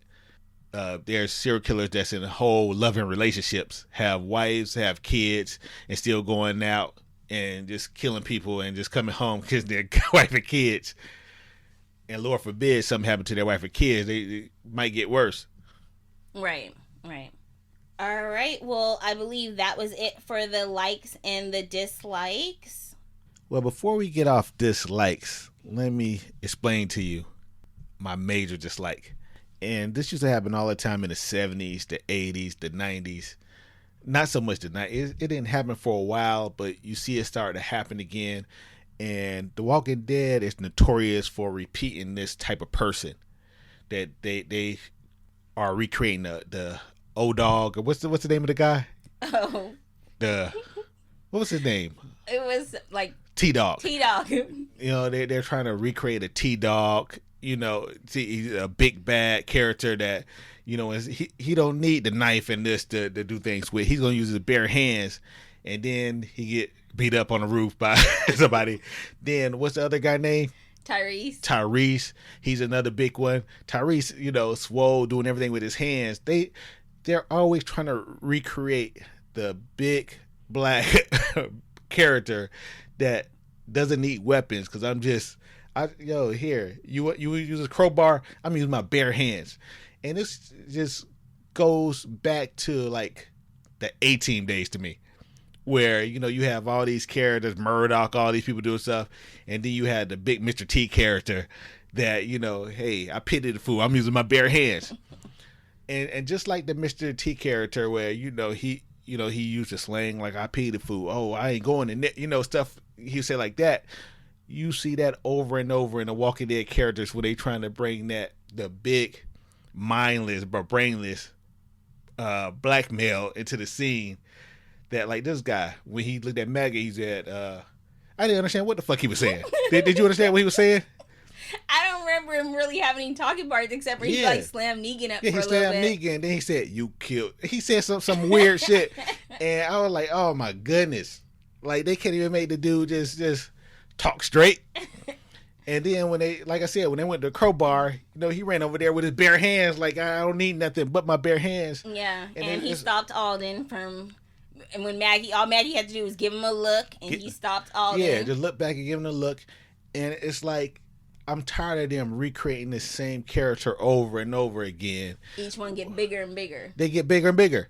there's serial killers that's in whole loving relationships, have wives, have kids, and still going out and just killing people and just coming home because their wife and kids. And Lord forbid something happened to their wife and kids, they might get worse. Right. All right. Well, I believe that was it for the likes and the dislikes. Well, before we get off dislikes, let me explain to you my major dislike. And this used to happen all the time in the 70s, the 80s, the 90s. Not so much the 90s. It didn't happen for a while, but you see it start to happen again. And The Walking Dead is notorious for repeating this type of person. That they are recreating the old dog. What's the name of the guy? Oh. What was his name? It was like T-Dog. T-Dog. They're trying to recreate a T-Dog. He's a big bad character that, he don't need the knife and this to do things with. He's gonna use his bare hands, and then he get beat up on the roof by somebody. Then what's the other guy name? Tyrese. He's another big one. Tyrese, swole, doing everything with his hands. They're always trying to recreate the big black character that doesn't need weapons. Because here, you use a crowbar, I'm using my bare hands. And this just goes back to like the A-Team days to me, where you have all these characters, Murdoch, all these people doing stuff, and then you had the big Mr. T character that hey, I pity the fool, I'm using my bare hands. And just like the Mr. T character, where he used the slang like, I pity the fool, oh, I ain't going in, stuff he said like that. You see that over and over in the Walking Dead characters, where they trying to bring the big mindless but brainless black male into the scene. That, like, this guy, when he looked at Maggie, he said, I didn't understand what the fuck he was saying. Did you understand what he was saying? I don't remember him really having any talking parts except for he slammed Negan up for a little bit. He slammed Negan, and then he said, you killed. He said some weird shit. And I was like, oh my goodness. Like, they can't even make the dude just talk straight. And then when they went to the crowbar, he ran over there with his bare hands, like, I don't need nothing but my bare hands. Yeah, and he stopped Alden from... And when all Maggie had to do was give him a look, and he stopped Alden. Yeah, just look back and give him a look. And it's like, I'm tired of them recreating the same character over and over again. Each one get bigger and bigger. They get bigger and bigger.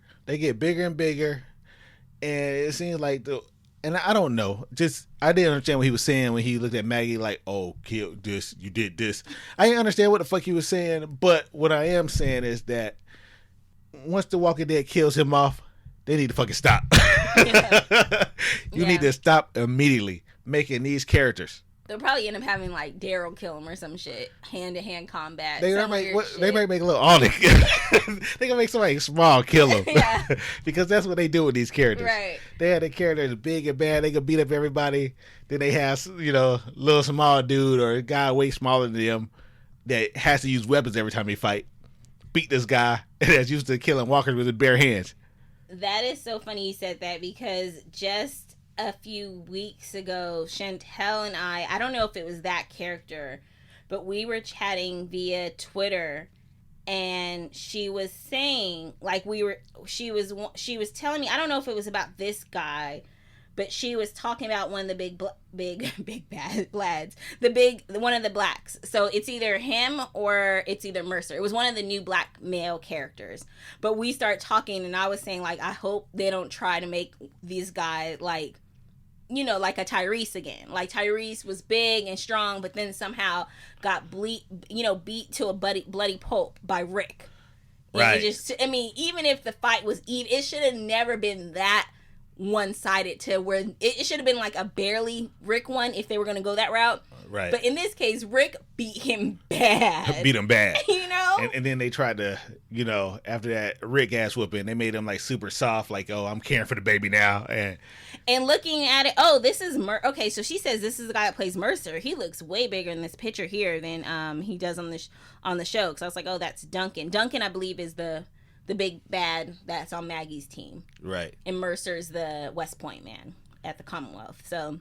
And it seems like and I don't know. I didn't understand what he was saying when he looked at Maggie like, oh, kill this, you did this. I didn't understand what the fuck he was saying, but what I am saying is that once The Walking Dead kills him off, they need to fucking stop. You need to stop immediately making these characters. They'll probably end up having like Daryl kill him or some shit, hand-to-hand combat. They might make a little they gonna make somebody small kill him. Yeah. Because that's what they do with these characters. Right. They have the characters big and bad. They can beat up everybody. Then they have little small dude or a guy way smaller than them that has to use weapons every time they fight. Beat this guy that's used to killing walkers with his bare hands. That is so funny you said that, because just a few weeks ago, Chantel and I don't know if it was that character, but we were chatting via Twitter, and she was saying, like, she was telling me, I don't know if it was about this guy, but she was talking about one of the big bad lads, one of the blacks. So it's either him or it's either Mercer. It was one of the new black male characters. But we start talking, and I was saying, like, I hope they don't try to make these guys like, you know, like a Tyrese again. Like, Tyrese was big and strong, but then somehow got beat to a bloody pulp by Rick. Right. Even if the fight was even, it should have never been that one-sided to where it should have been like a barely Rick one if they were going to go that route. Right. But in this case, Rick beat him bad. You know? And then they tried to, you know, after that Rick ass whooping, they made him like super soft, like, oh, I'm caring for the baby now. And looking at it, oh, this is okay, so she says this is the guy that plays Mercer. He looks way bigger in this picture here than he does on the show. Because I was like, oh, that's Duncan. Duncan, I believe, is the big bad that's on Maggie's team. Right. And Mercer's the West Point man at the Commonwealth. So,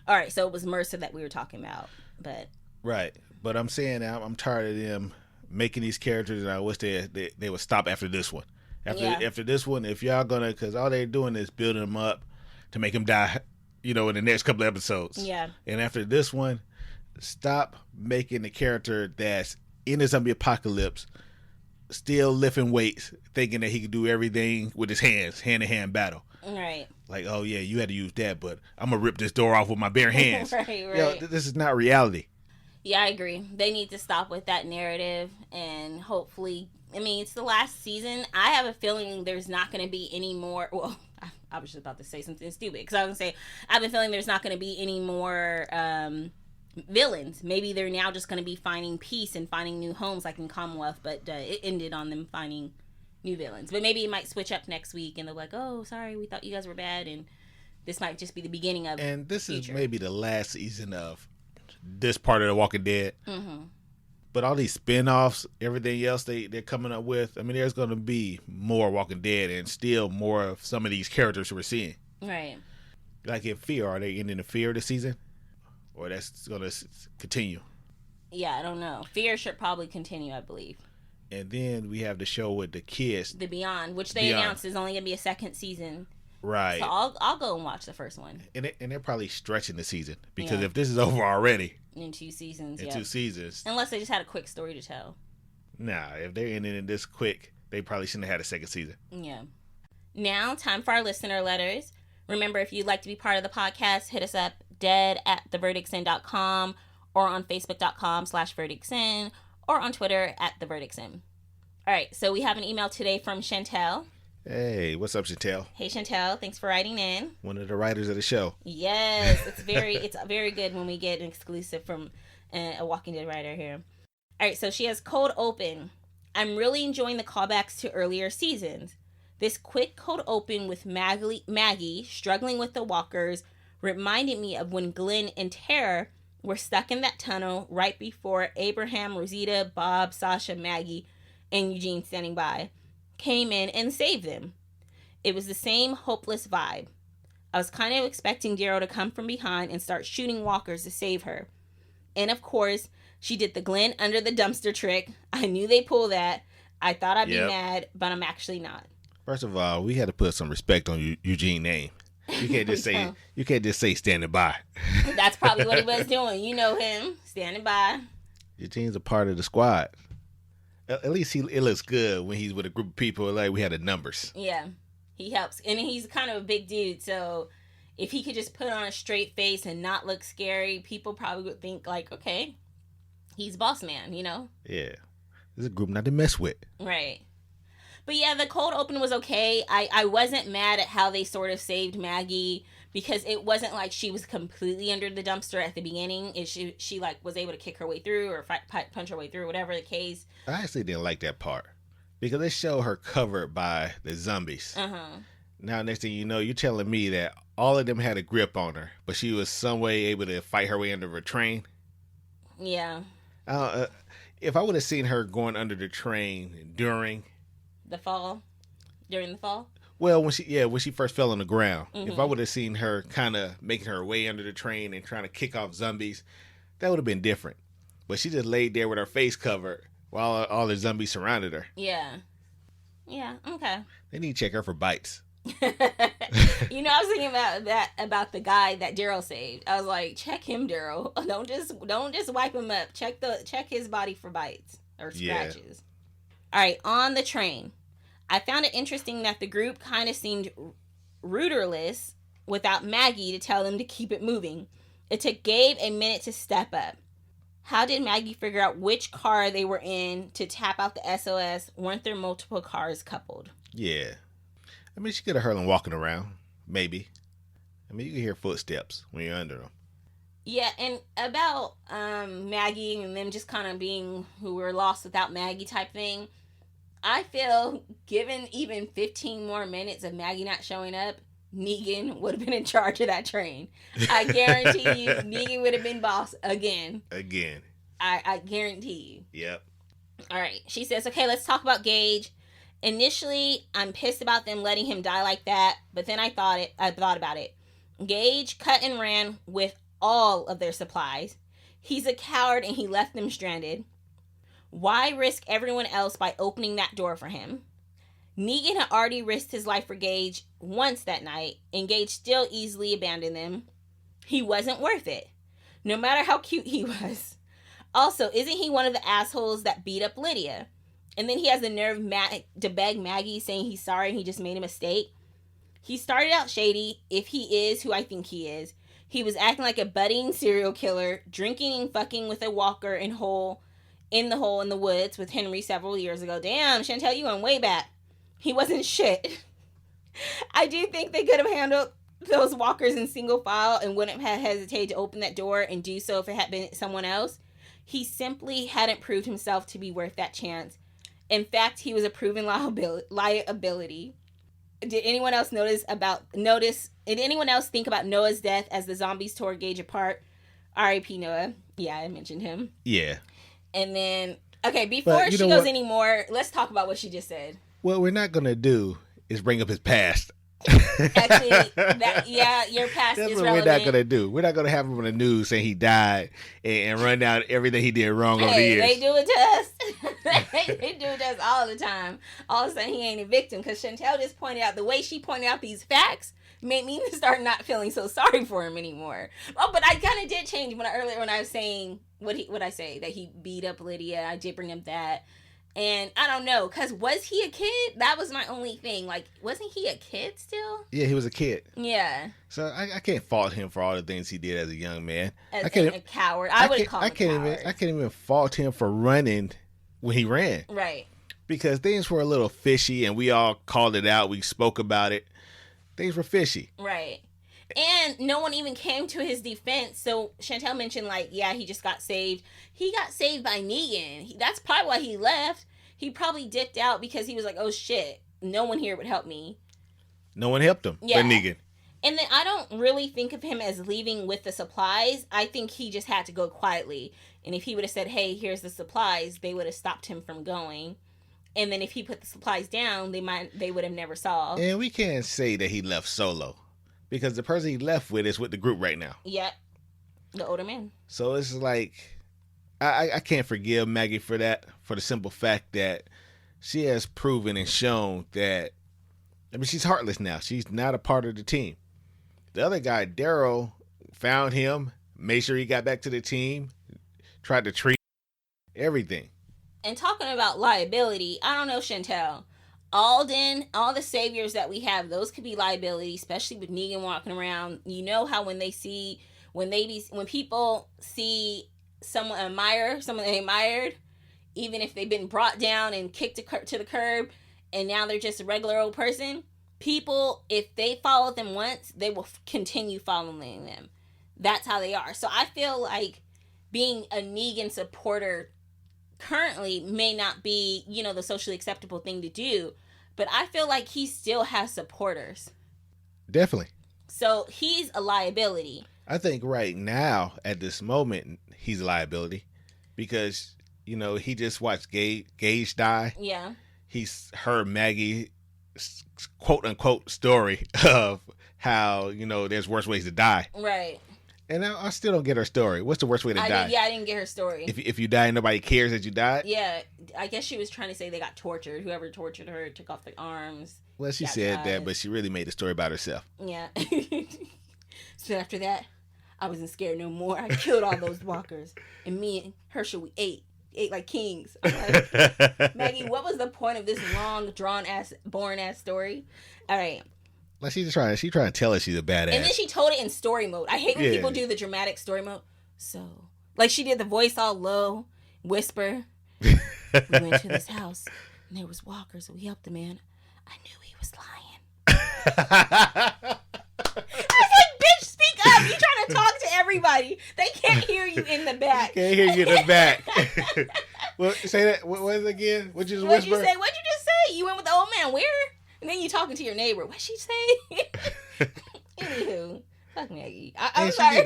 all right, so it was Mercer that we were talking about. But right. But I'm saying I'm tired of them making these characters, and I wish they would stop after this one. After this one, if y'all gonna, because all they're doing is building them up to make them die, you know, in the next couple of episodes. Yeah. And after this one, stop making the character that's in the zombie apocalypse still lifting weights, thinking that he could do everything with his hands, hand-to-hand battle. Right. Like, oh yeah, you had to use that, but I'm gonna rip this door off with my bare hands. Right. You know, this is not reality. Yeah, I agree. They need to stop with that narrative, and hopefully, it's the last season. I have a feeling there's not going to be any more. Well, I was just about to say something stupid because I was going to say I have a feeling there's not going to be any more villains. Maybe they're now just going to be finding peace and finding new homes, like in Commonwealth. But it ended on them finding new villains. But maybe it might switch up next week, and they're like, "Oh, sorry, we thought you guys were bad," and this might just be the beginning of. And this future. Is maybe the last season of this part of The Walking Dead. Mm-hmm. But all these spin-offs, everything else they're coming up with, there's going to be more Walking Dead and still more of some of these characters we're seeing. Right. Like in Fear, are they ending the Fear this season? Or that's going to continue? Yeah, I don't know. Fear should probably continue, I believe. And then we have the show with the kids. The Beyond, which they announced is only going to be a second season. Right. So I'll go and watch the first one. And they're probably stretching the season. Because if this is over already... In 2 seasons, Unless they just had a quick story to tell. Nah, if they're ending it this quick, they probably shouldn't have had a second season. Yeah. Now, time for our listener letters. Remember, if you'd like to be part of the podcast, hit us up, dead@theverdictsin.com, or on facebook.com/verdictsin, or on Twitter @theverdictsin. All right, so we have an email today from Chantel. Hey, what's up, Chantel? Hey, Chantel. Thanks for writing in. One of the writers of the show. Yes, it's very good when we get an exclusive from a Walking Dead writer here. All right, so she has cold open. I'm really enjoying the callbacks to earlier seasons. This quick cold open with Maggie struggling with the walkers reminded me of when Glenn and Tara were stuck in that tunnel right before Abraham, Rosita, Bob, Sasha, Maggie, and Eugene standing by came in and saved them. It was the same hopeless vibe. I was kind of expecting Daryl to come from behind and start shooting walkers to save her. And of course, she did the Glenn under the dumpster trick. I knew they'd pull that. I thought I'd be mad, but I'm actually not. First of all, we had to put some respect on Eugene's name. You can't just say standing by. That's probably what he was doing. You know him, standing by. Eugene's a part of the squad. At least it looks good when he's with a group of people. Like we had the numbers. Yeah, he helps, and he's kind of a big dude. So if he could just put on a straight face and not look scary, people probably would think like, okay, he's boss man. You know? Yeah, there's a group not to mess with. Right. But yeah, the cold open was okay. I wasn't mad at how they sort of saved Maggie because it wasn't like she was completely under the dumpster at the beginning. She like was able to kick her way through or punch her way through, whatever the case. I actually didn't like that part because they show her covered by the zombies. Now, next thing you know, you're telling me that all of them had a grip on her, but she was some way able to fight her way under a train. Yeah. If I would have seen her going under the train during the fall. Well, when she first fell on the ground, if I would have seen her kind of making her way under the train and trying to kick off zombies, that would have been different. But she just laid there with her face covered while all the zombies surrounded her. Yeah. Yeah, okay. They need to check her for bites. You know, I was thinking about the guy that Daryl saved. I was like, check him, Daryl. Don't just wipe him up. Check his body for bites or scratches. Yeah. All right, on the train. I found it interesting that the group kind of seemed rudderless without Maggie to tell them to keep it moving. It took Gabe a minute to step up. How did Maggie figure out which car they were in to tap out the SOS? Weren't there multiple cars coupled? Yeah. I mean, she could have heard them walking around. Maybe. I mean, you can hear footsteps when you're under them. Yeah, and about Maggie and them just kind of being who were lost without Maggie type thing, I feel given even 15 more minutes of Maggie not showing up, Negan would have been in charge of that train. I guarantee you, Negan would have been boss again. I guarantee you. Yep. All right. She says, okay, let's talk about Gage. Initially, I'm pissed about them letting him die like that, but then I thought about it. Gage cut and ran with all of their supplies. He's a coward and he left them stranded. Why risk everyone else by opening that door for him? Negan had already risked his life for Gage once that night, and Gage still easily abandoned them. He wasn't worth it, no matter how cute he was. Also, isn't he one of the assholes that beat up Lydia? And then he has the nerve to beg Maggie, saying he's sorry and he just made a mistake. He started out shady, if he is who I think he is. He was acting like a budding serial killer, drinking and fucking with a walker in the hole in the woods with Henry several years ago. Damn, Chantel, you went way back. He wasn't shit. I do think they could have handled those walkers in single file and wouldn't have hesitated to open that door and do so if it had been someone else. He simply hadn't proved himself to be worth that chance. In fact, he was a proven liability. Did anyone else Did anyone else think about Noah's death as the zombies tore Gage apart? R.I.P. Noah. Yeah, I mentioned him. Yeah. And then, okay, before she goes any more, let's talk about what she just said. What we're not going to do is bring up his past. Actually, your past That's is what relevant. We're not going to do. We're not going to have him on the news saying he died and run down everything he did wrong over the years. They do it to us. They do it to us all the time. All of a sudden, he ain't a victim because Chantel just pointed out the way she pointed out these facts made me start not feeling so sorry for him anymore. Oh, but I kind of did change when I was saying what I say that he beat up Lydia. I did bring up that. And I don't know, because was he a kid? That was my only thing. Like, wasn't he a kid still? Yeah, he was a kid. Yeah. So I can't fault him for all the things he did as a young man. As a coward. I would call him a coward. I can't even fault him for running when he ran. Right. Because things were a little fishy, and we all called it out. We spoke about it. Things were fishy. Right. And no one even came to his defense. So Chantel mentioned, like, yeah, he just got saved. He got saved by Negan. That's probably why he left. He probably dipped out because he was like, oh, shit, no one here would help me. No one helped him but Negan. And then I don't really think of him as leaving with the supplies. I think he just had to go quietly. And if he would have said, hey, here's the supplies, they would have stopped him from going. And then if he put the supplies down, they would have never saw. And we can't say that he left solo. Because the person he left with is with the group right now. Yep. The older man. So it's like, I can't forgive Maggie for that, for the simple fact that she has proven and shown that, I mean, she's heartless now. She's not a part of the team. The other guy, Daryl, found him, made sure he got back to the team, tried to treat everything. And talking about liability, I don't know, Chantel. Alden, all the saviors that we have, those could be liability, especially with Negan walking around. You know how when people see someone they admired, even if they've been brought down and kicked to the curb, and now they're just a regular old person, people, if they follow them once, they will continue following them. That's how they are. So I feel like being a Negan supporter currently may not be, the socially acceptable thing to do. But I feel like he still has supporters. Definitely. So he's a liability. I think right now, at this moment, he's a liability. Because, he just watched Gage die. Yeah. He's heard Maggie's quote-unquote story of how, there's worse ways to die. Right. And I still don't get her story. What's the worst way to die? I didn't get her story. If you die and nobody cares that you died? Yeah, I guess she was trying to say they got tortured. Whoever tortured her took off the arms. Well, she said that, but she really made the story about herself. Yeah. So after that, I wasn't scared no more. I killed all those walkers. And me and Herschel, we ate like kings. I'm like, Maggie, what was the point of this long, boring-ass story? All right. Like she's trying to tell us she's a badass. And then she told it in story mode. I hate when people do the dramatic story mode. So, like she did the voice all low, whisper. We went to this house, and there was walkers, so we helped the man. I knew he was lying. I was like, bitch, speak up. You trying to talk to everybody. They can't hear you in the back. Can't hear you in the back. Well, say that. What was it again? What'd you just whisper? What'd you just say? You went with the old man. Where? And then you talking to your neighbor. What'd she say? Anywho, fuck Maggie. I'm sorry. I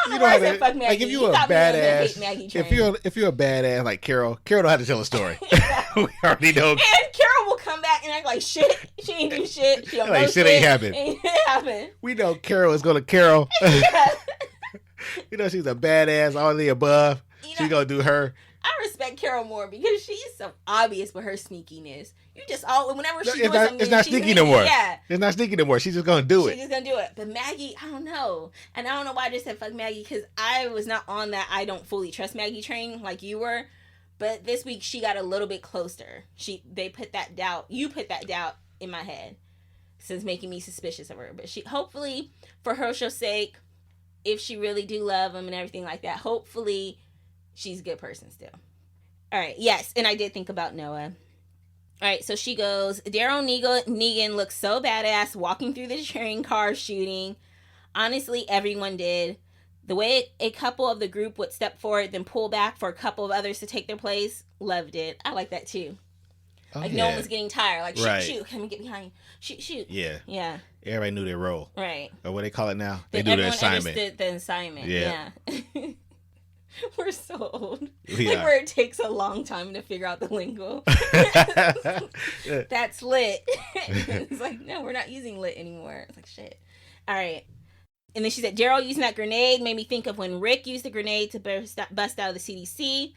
don't know why I said fuck Maggie. Like if you a badass, if you're a badass like Carol don't have to tell a story. We already know. And Carol will come back and act like shit. She ain't do shit. She don't like know shit ain't happened. Ain't happened. We know Carol is gonna Carol. You know she's a badass, all the above. She's gonna do her. I respect Carol more because she's so obvious with her sneakiness. You just whenever she's doing something, it's not sneaky no more. Yeah, it's not sneaky no more. She's just gonna do it. She's just gonna do it. But Maggie, I don't know, and I don't know why I just said fuck Maggie because I was not on that I don't fully trust Maggie train like you were. But this week she got a little bit closer. They put that doubt. You put that doubt in my head, since making me suspicious of her. But she hopefully, for Herschel's sake, if she really do love him and everything like that, hopefully she's a good person still. All right, yes, and I did think about Noah. All right, so she goes, Daryl Negan looks so badass walking through the train car shooting. Honestly, everyone did. The way a couple of the group would step forward, then pull back for a couple of others to take their place, loved it. I like that too. Oh, like no one was getting tired. Like, shoot, can we get behind you? Shoot. Yeah. Yeah. Everybody knew their role. Right. Or what they call it now? They knew their assignment. Everyone understood the assignment. Yeah. We're so old. Where it takes a long time to figure out the lingo. That's lit. It's like, no, we're not using lit anymore. It's like, shit. All right. And then she said, Daryl using that grenade made me think of when Rick used the grenade to bust out of the CDC.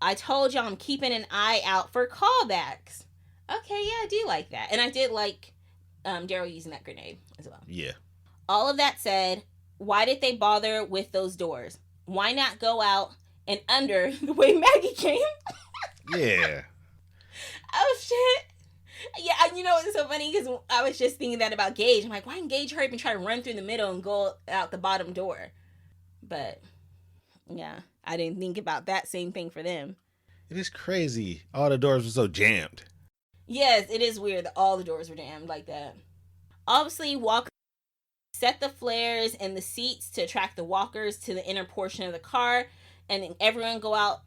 I told y'all I'm keeping an eye out for callbacks. Okay, yeah, I do like that. And I did like Daryl using that grenade as well. Yeah. All of that said, why did they bother with those doors? Why not go out and under the way Maggie came? Yeah. Oh, shit. Yeah, you know, it's so funny because I was just thinking that about Gage. I'm like, why didn't Gage hurry up and try to run through the middle and go out the bottom door? But, yeah, I didn't think about that same thing for them. It is crazy. All the doors were so jammed. Yes, it is weird that all the doors were jammed like that. Obviously, Walker set the flares and the seats to attract the walkers to the inner portion of the car, and everyone go out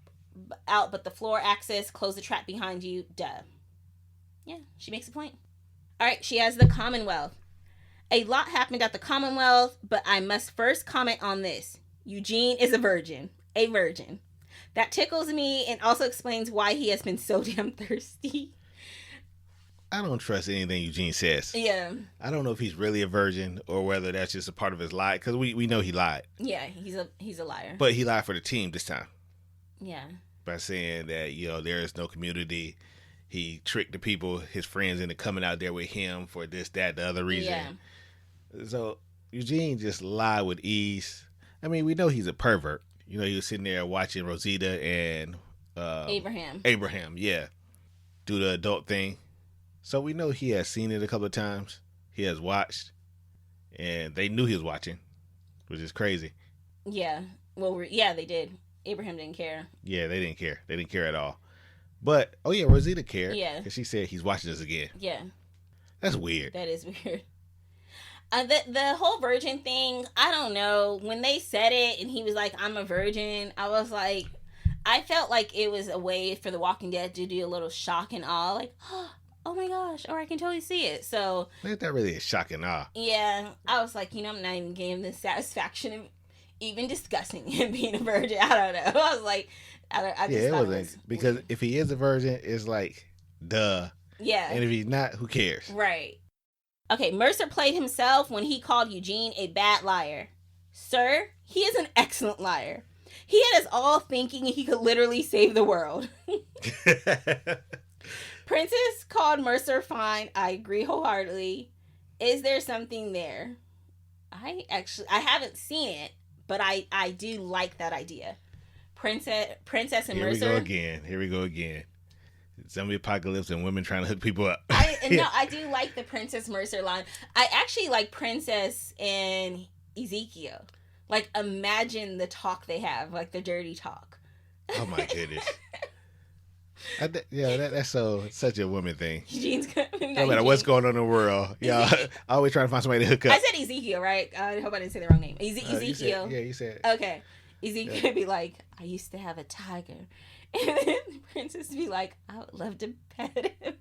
but the floor access, close the trap behind you. Duh. Yeah, she makes a point. All right, she has the Commonwealth. A lot happened at the Commonwealth, but I must first comment on this. Eugene is a virgin. A virgin. That tickles me and also explains why he has been so damn thirsty. I don't trust anything Eugene says. Yeah. I don't know if he's really a virgin or whether that's just a part of his lie, because we know he lied. Yeah, he's a liar. But he lied for the team this time. Yeah. By saying that, there is no community. He tricked the people, his friends, into coming out there with him for this, that, the other reason. Yeah. So Eugene just lied with ease. I mean, we know he's a pervert. He was sitting there watching Rosita and Abraham, yeah, do the adult thing. So we know he has seen it a couple of times. He has watched, and they knew he was watching, which is crazy. Yeah. Well, they did. Abraham didn't care. Yeah, they didn't care. They didn't care at all. But, Rosita cared. Yeah. Because she said he's watching us again. Yeah. That's weird. That is weird. The whole virgin thing, I don't know. When they said it and he was like, I'm a virgin, I was like, I felt like it was a way for The Walking Dead to do a little shock and awe. Like, oh my gosh, or I can totally see it. So. Ain't that really a shock and awe? Yeah. I was like, I'm not even getting the satisfaction of even discussing him being a virgin. I don't know. I was like, it wasn't. Because if he is a virgin, it's like, duh. Yeah. And if he's not, who cares? Right. Okay, Mercer played himself when he called Eugene a bad liar. Sir, he is an excellent liar. He had us all thinking he could literally save the world. Princess called Mercer fine. I agree wholeheartedly. Is there something there? I haven't seen it, but I do like that idea. Princess and Mercer. Here we go again. Zombie apocalypse and women trying to hook people up. I do like the Princess Mercer line. I actually like Princess and Ezekiel. Like, imagine the talk they have, like the dirty talk. Oh my goodness. That's such a woman thing. Eugene's no matter what's going on in the world, always trying to find somebody to hook up. I said Ezekiel, right? I hope I didn't say the wrong name. Ezekiel. You said. Okay. Ezekiel would be like, I used to have a tiger. And then the princess would be like, I would love to pet him.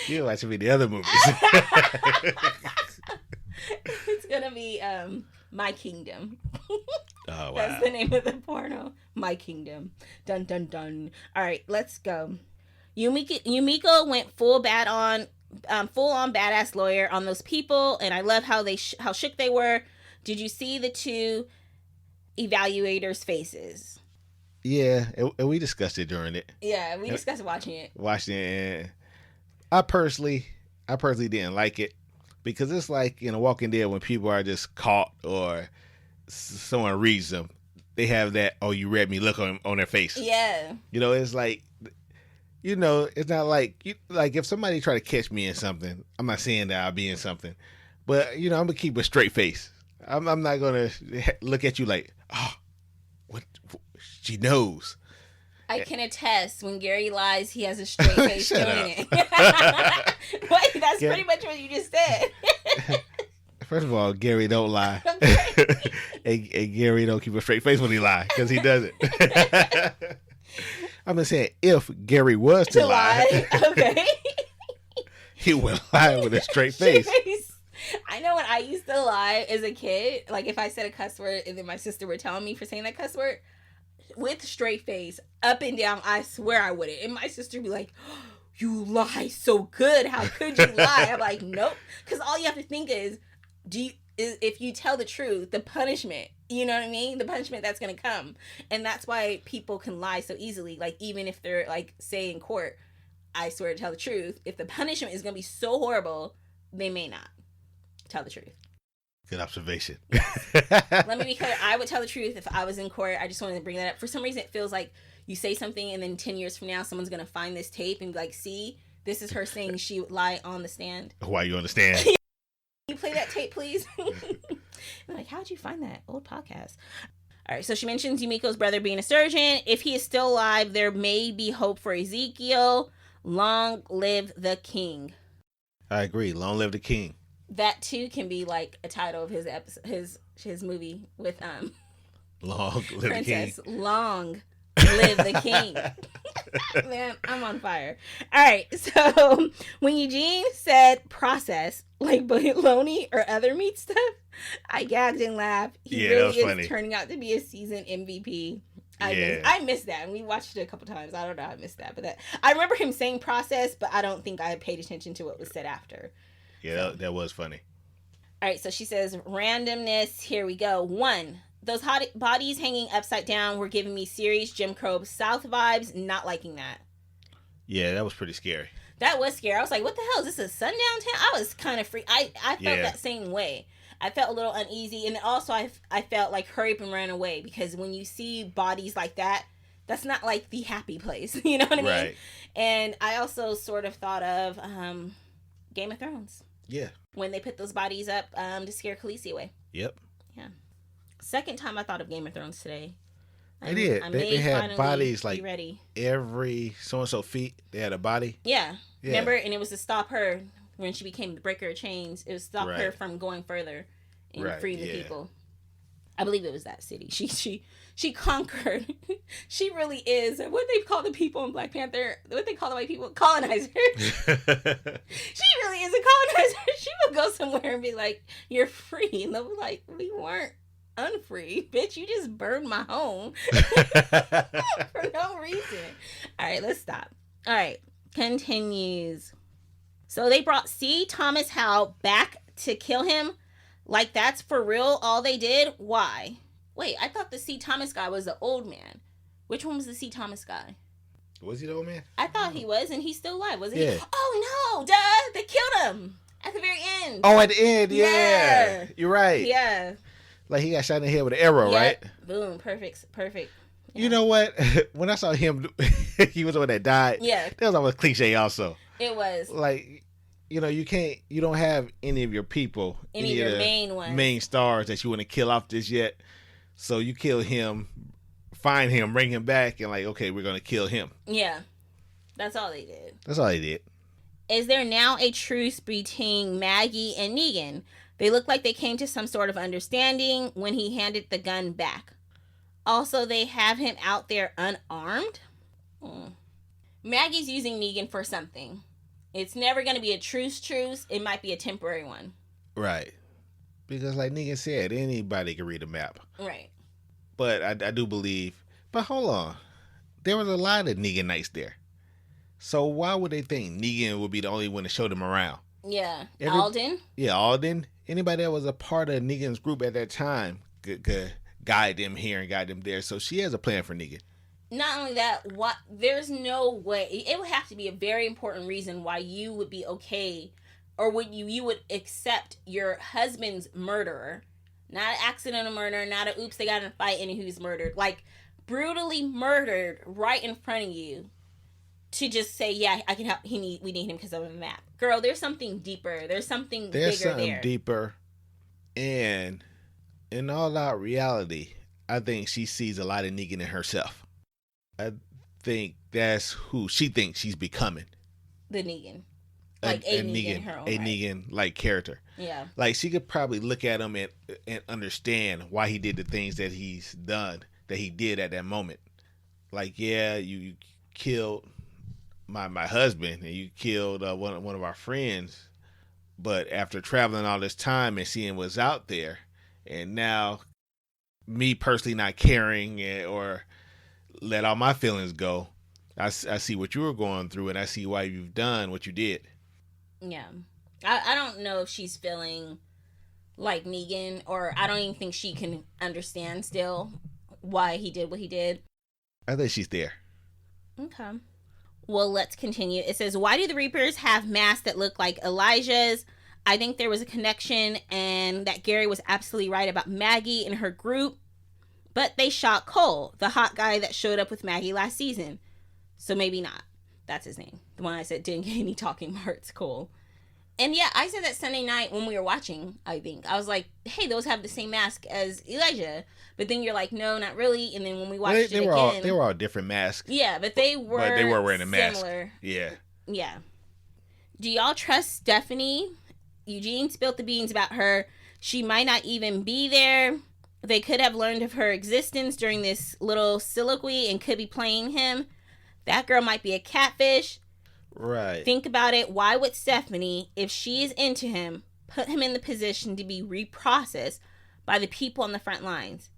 You're watching me the other movies. It's going to be My Kingdom. Oh, wow. That's the name of the porno. My Kingdom. Dun, dun, dun. All right, let's go. Yumiko went full on badass lawyer on those people, and I love how how shook they were. Did you see the two evaluators' faces? Yeah, and we discussed it during it. Yeah, we discussed watching it. And I personally didn't like it because it's like in a Walking Dead when people are just caught or someone reads them, they have that "oh, you read me" look on their face. Yeah, it's like, it's not like if somebody try to catch me in something, I'm not saying that I'll be in something, but I'm gonna keep a straight face. I'm not gonna look at you like, oh, what she knows. I can attest when Gary lies, he has a straight face doing it. Wait, that's pretty much what you just said. First of all, Gary don't lie. and Gary don't keep a straight face when he lie because he doesn't. I'm just saying, if Gary was to lie, okay, he would lie with a straight face. I know when I used to lie as a kid, like if I said a cuss word and then my sister would tell me for saying that cuss word, with straight face, up and down, I swear I wouldn't. And my sister would be like, oh, you lie so good. How could you lie? I'm like, nope. Because all you have to think is if you tell the truth, the punishment, you know what I mean? The punishment that's going to come. And that's why people can lie so easily. Like, even if they're, like, say in court, I swear to tell the truth. If the punishment is going to be so horrible, they may not tell the truth. Good observation. Let me be clear. I would tell the truth if I was in court. I just wanted to bring that up. For some reason, it feels like you say something and then 10 years from now, someone's going to find this tape and be like, see, this is her saying she would lie on the stand. Why you understand? Can you play that tape, please? I'm like, how'd you find that old podcast? All right, so she mentions Yumiko's brother being a surgeon. If he is still alive, there may be hope for Ezekiel. Long live the king. I agree. Long live the king. That too can be like a title of his his movie with Long live Princess. the king. Long live the king. Man, I'm on fire. All right, so when Eugene said process like bologna or other meat stuff, I gagged and laughed. He really is funny. Turning out to be a season MVP. I missed that, and we watched it a couple times. I don't know how I missed that, but I remember him saying process, but I don't think I paid attention to what was said after. Yeah, that was funny. All right, so she says, randomness, here we go. 1, those hot bodies hanging upside down were giving me serious Jim Crow South vibes, not liking that. Yeah, that was pretty scary. That was scary. I was like, what the hell, is this a sundown town? I was kind of free. I felt that same way. I felt a little uneasy, and also I felt like hurry up and ran away, because when you see bodies like that, that's not like the happy place, you know what I mean? Right. And I also sort of thought of Game of Thrones. Yeah. When they put those bodies up to scare Khaleesi away. Yep. Yeah. Second time I thought of Game of Thrones today. They did. They had bodies like every so-and-so feet. They had a body. Yeah. Remember? And it was to stop her when she became the breaker of chains. It was to stop her from going further and freeing the people. I believe it was that city. She conquered. She really is. What they call the people in Black Panther, what they call the white people, colonizers. She really is a colonizer. She will go somewhere and be like, you're free. And they'll be like, we weren't unfree. Bitch, you just burned my home. For no reason. All right, let's stop. All right, continues. So they brought C. Thomas Howe back to kill him. Like, that's for real all they did? Why? Wait, I thought the C. Thomas guy was the old man. Which one was the C. Thomas guy? Was he the old man? I thought he was, and he's still alive, wasn't Yeah. he? Oh, no, duh! They killed him at the very end. Oh, at the end, yeah. You're right. Yeah. Like, he got shot in the head with an arrow, right? Boom, perfect. Yeah. You know what? When I saw him, he was the one that died. Yeah. That was almost cliche also. It was. Like, you don't have any of your people, any of your main ones, main stars that you want to kill off just yet. So you kill him, find him, bring him back, and like, okay, we're going to kill him. Yeah. That's all they did. That's all they did. Is there now a truce between Maggie and Negan? They look like they came to some sort of understanding when he handed the gun back. Also, they have him out there unarmed. Maggie's using Negan for something. It's never going to be a truce. It might be a temporary one. Right. Because like Negan said, anybody can read a map. Right. But I do believe... But hold on. There was a lot of Negan Knights there. So why would they think Negan would be the only one to show them around? Yeah. Alden? Yeah, Alden. Anybody that was a part of Negan's group at that time could guide them here and guide them there. So she has a plan for Negan. Not only that, there's no way. It would have to be a very important reason why you would be okay, or would you would accept your husband's murderer. Not an accidental murder, not a oops, they got in a fight and who's murdered. Like, brutally murdered right in front of you. To just say, yeah, I can help. We need him because of a map. Girl, there's something deeper. There's something bigger there. Deeper. And in all out reality, I think she sees a lot of Negan in herself. I think that's who she thinks she's becoming. The Negan. Like a Negan, her own a right. Negan-like character. Yeah. Like, she could probably look at him and understand why he did the things that he's done, that he did at that moment. Like, yeah, you killed my husband and you killed one of our friends, but after traveling all this time and seeing what's out there, and now me personally not caring or let all my feelings go, I see what you were going through and I see why you've done what you did. Yeah. I don't know if she's feeling like Negan, or I don't even think she can understand still why he did what he did. I think she's there. Okay. Well, let's continue. It says, why do the Reapers have masks that look like Elijah's? I think there was a connection and that Gary was absolutely right about Maggie and her group. But they shot Cole, the hot guy that showed up with Maggie last season. So maybe not. That's his name. The one I said didn't get any talking parts, Cole. And yeah, I said that Sunday night when we were watching, I think. I was like, hey, those have the same mask as Elijah. But then you're like, no, not really. And then when we watched they it were again... they were all different masks. Yeah, but they were wearing a mask. Similar. Yeah. Yeah. Do y'all trust Stephanie? Eugene spilled the beans about her. She might not even be there. They could have learned of her existence during this little soliloquy and could be playing him. That girl might be a catfish. Right. Think about it. Why would Stephanie, if she is into him, put him in the position to be reprocessed by the people on the front lines?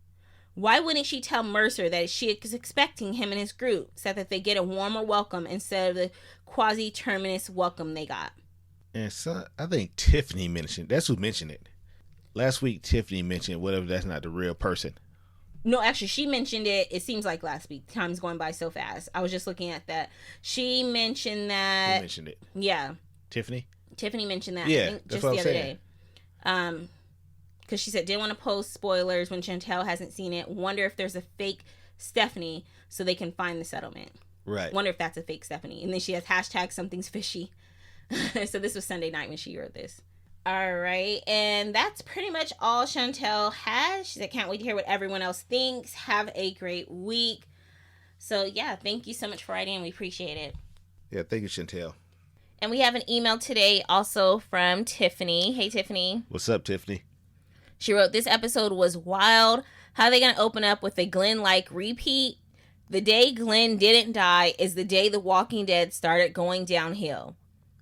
Why wouldn't she tell Mercer that she is expecting him and his group so that they get a warmer welcome instead of the quasi-terminus welcome they got? And so I think Tiffany mentioned, that's who mentioned it. Last week, Tiffany mentioned whatever, that's not the real person. No, actually, she mentioned it. It seems like last week. Time's going by so fast. I was just looking at that. She mentioned that. Who mentioned it? Yeah. Tiffany mentioned that. Yeah, I think that's just what the I'm other saying. day. Because she said didn't want to post spoilers when Chantel hasn't seen it. Wonder if there's a fake Stephanie so they can find the settlement. Right. Wonder if that's a fake Stephanie. And then she has hashtag something's fishy. So this was Sunday night when she wrote this. All right, and that's pretty much all Chantel has. She said, can't wait to hear what everyone else thinks. Have a great week. So, yeah, thank you so much for writing. We appreciate it. Yeah, thank you, Chantel. And we have an email today also from Tiffany. Hey, Tiffany. What's up, Tiffany? She wrote, this episode was wild. How are they going to open up with a Glenn-like repeat? The day Glenn didn't die is the day The Walking Dead started going downhill.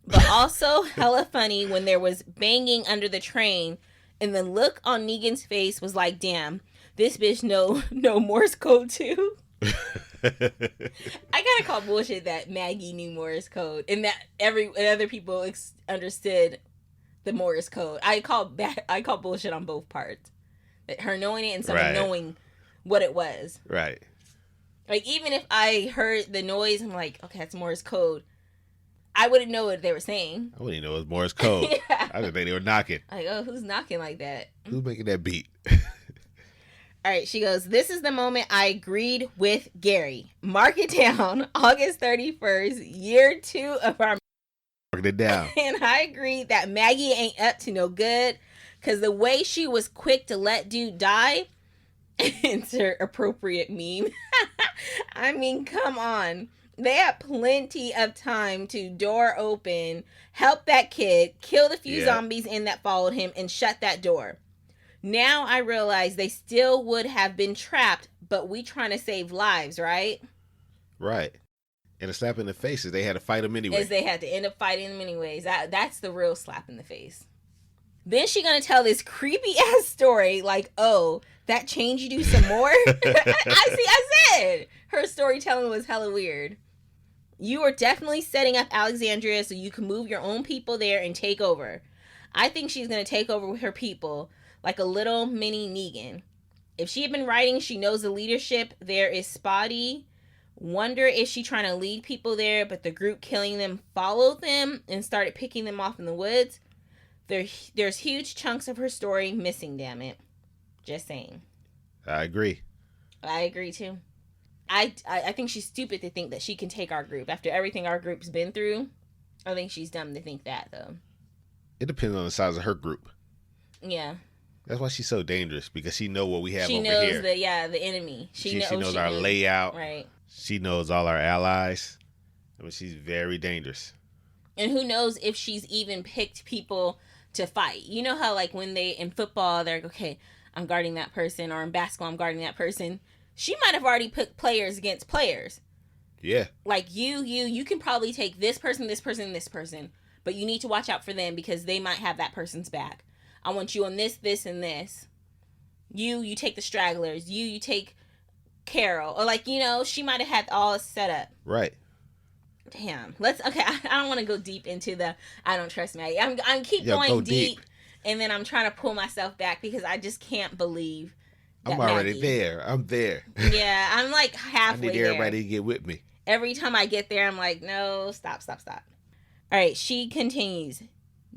But also hella funny when there was banging under the train and the look on Negan's face was like, damn, this bitch know Morse code too. I gotta call bullshit that Maggie knew Morse code and that other people understood the Morse code. I call bullshit on both parts. Her knowing it and someone knowing what it was. Right. Like, even if I heard the noise, I'm like, okay, that's Morse code. I wouldn't know what they were saying. I wouldn't even know it was Morse code. Yeah. I just think they were knocking. Like, oh, who's knocking like that? Who's making that beat? All right, she goes, this is the moment I agreed with Gary. Mark it down, August 31st, year 2 of our... Marking it down. And I agreed that Maggie ain't up to no good, because the way she was quick to let dude die... Insert appropriate meme. I mean, come on. They had plenty of time to door open, help that kid, kill the few zombies in that followed him, and shut that door. Now I realize they still would have been trapped, but we trying to save lives, right? Right. And a slap in the face is they had to fight him anyway. As they had to end up fighting him anyways. That's the real slap in the face. Then she gonna tell this creepy ass story like, oh, that changed you do some more? I said her storytelling was hella weird. You are definitely setting up Alexandria so you can move your own people there and take over. I think she's gonna take over with her people like a little mini Negan. If she had been writing, she knows the leadership there is spotty. Wonder if she trying to lead people there, but the group killing them followed them and started picking them off in the woods. There's huge chunks of her story missing, damn it. Just saying. I agree. I agree, too. I think she's stupid to think that she can take our group. After everything our group's been through, I think she's dumb to think that, though. It depends on the size of her group. Yeah. That's why she's so dangerous, because she knows what we have over here. She knows the enemy. She knows our layout. Right. She knows all our allies. I mean, she's very dangerous. And who knows if she's even picked people to fight. You know how, like, when they, in football, they're like, okay, I'm guarding that person, or in basketball, I'm guarding that person. She might have already put players against players. Yeah. Like, you can probably take this person, this person, this person, but you need to watch out for them because they might have that person's back. I want you on this, this, and this. You take the stragglers. You take Carol. Or, like, you know, she might have had all set up. Right. Damn. I don't want to go deep into the I don't trust Maggie. I'm keep going deep, and then I'm trying to pull myself back because I just can't believe that I'm already Maggie, there. I'm there. Yeah, I'm like halfway there. I need everybody to get with me. Every time I get there, I'm like, no, stop. All right, she continues.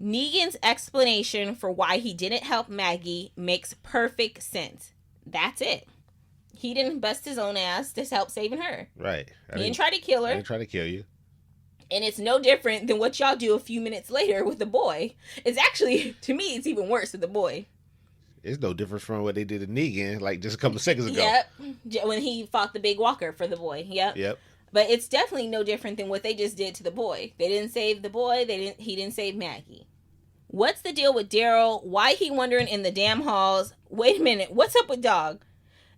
Negan's explanation for why he didn't help Maggie makes perfect sense. That's it. He didn't bust his own ass to help saving her. Right. He didn't try to kill her. I didn't try to kill you. And it's no different than what y'all do a few minutes later with the boy. It's actually, to me, it's even worse with the boy. It's no different from what they did to Negan, like just a couple of seconds ago. Yep. When he fought the big walker for the boy. Yep. But it's definitely no different than what they just did to the boy. They didn't save the boy. He didn't save Maggie. What's the deal with Daryl? Why he wandering in the damn halls? Wait a minute. What's up with Dog?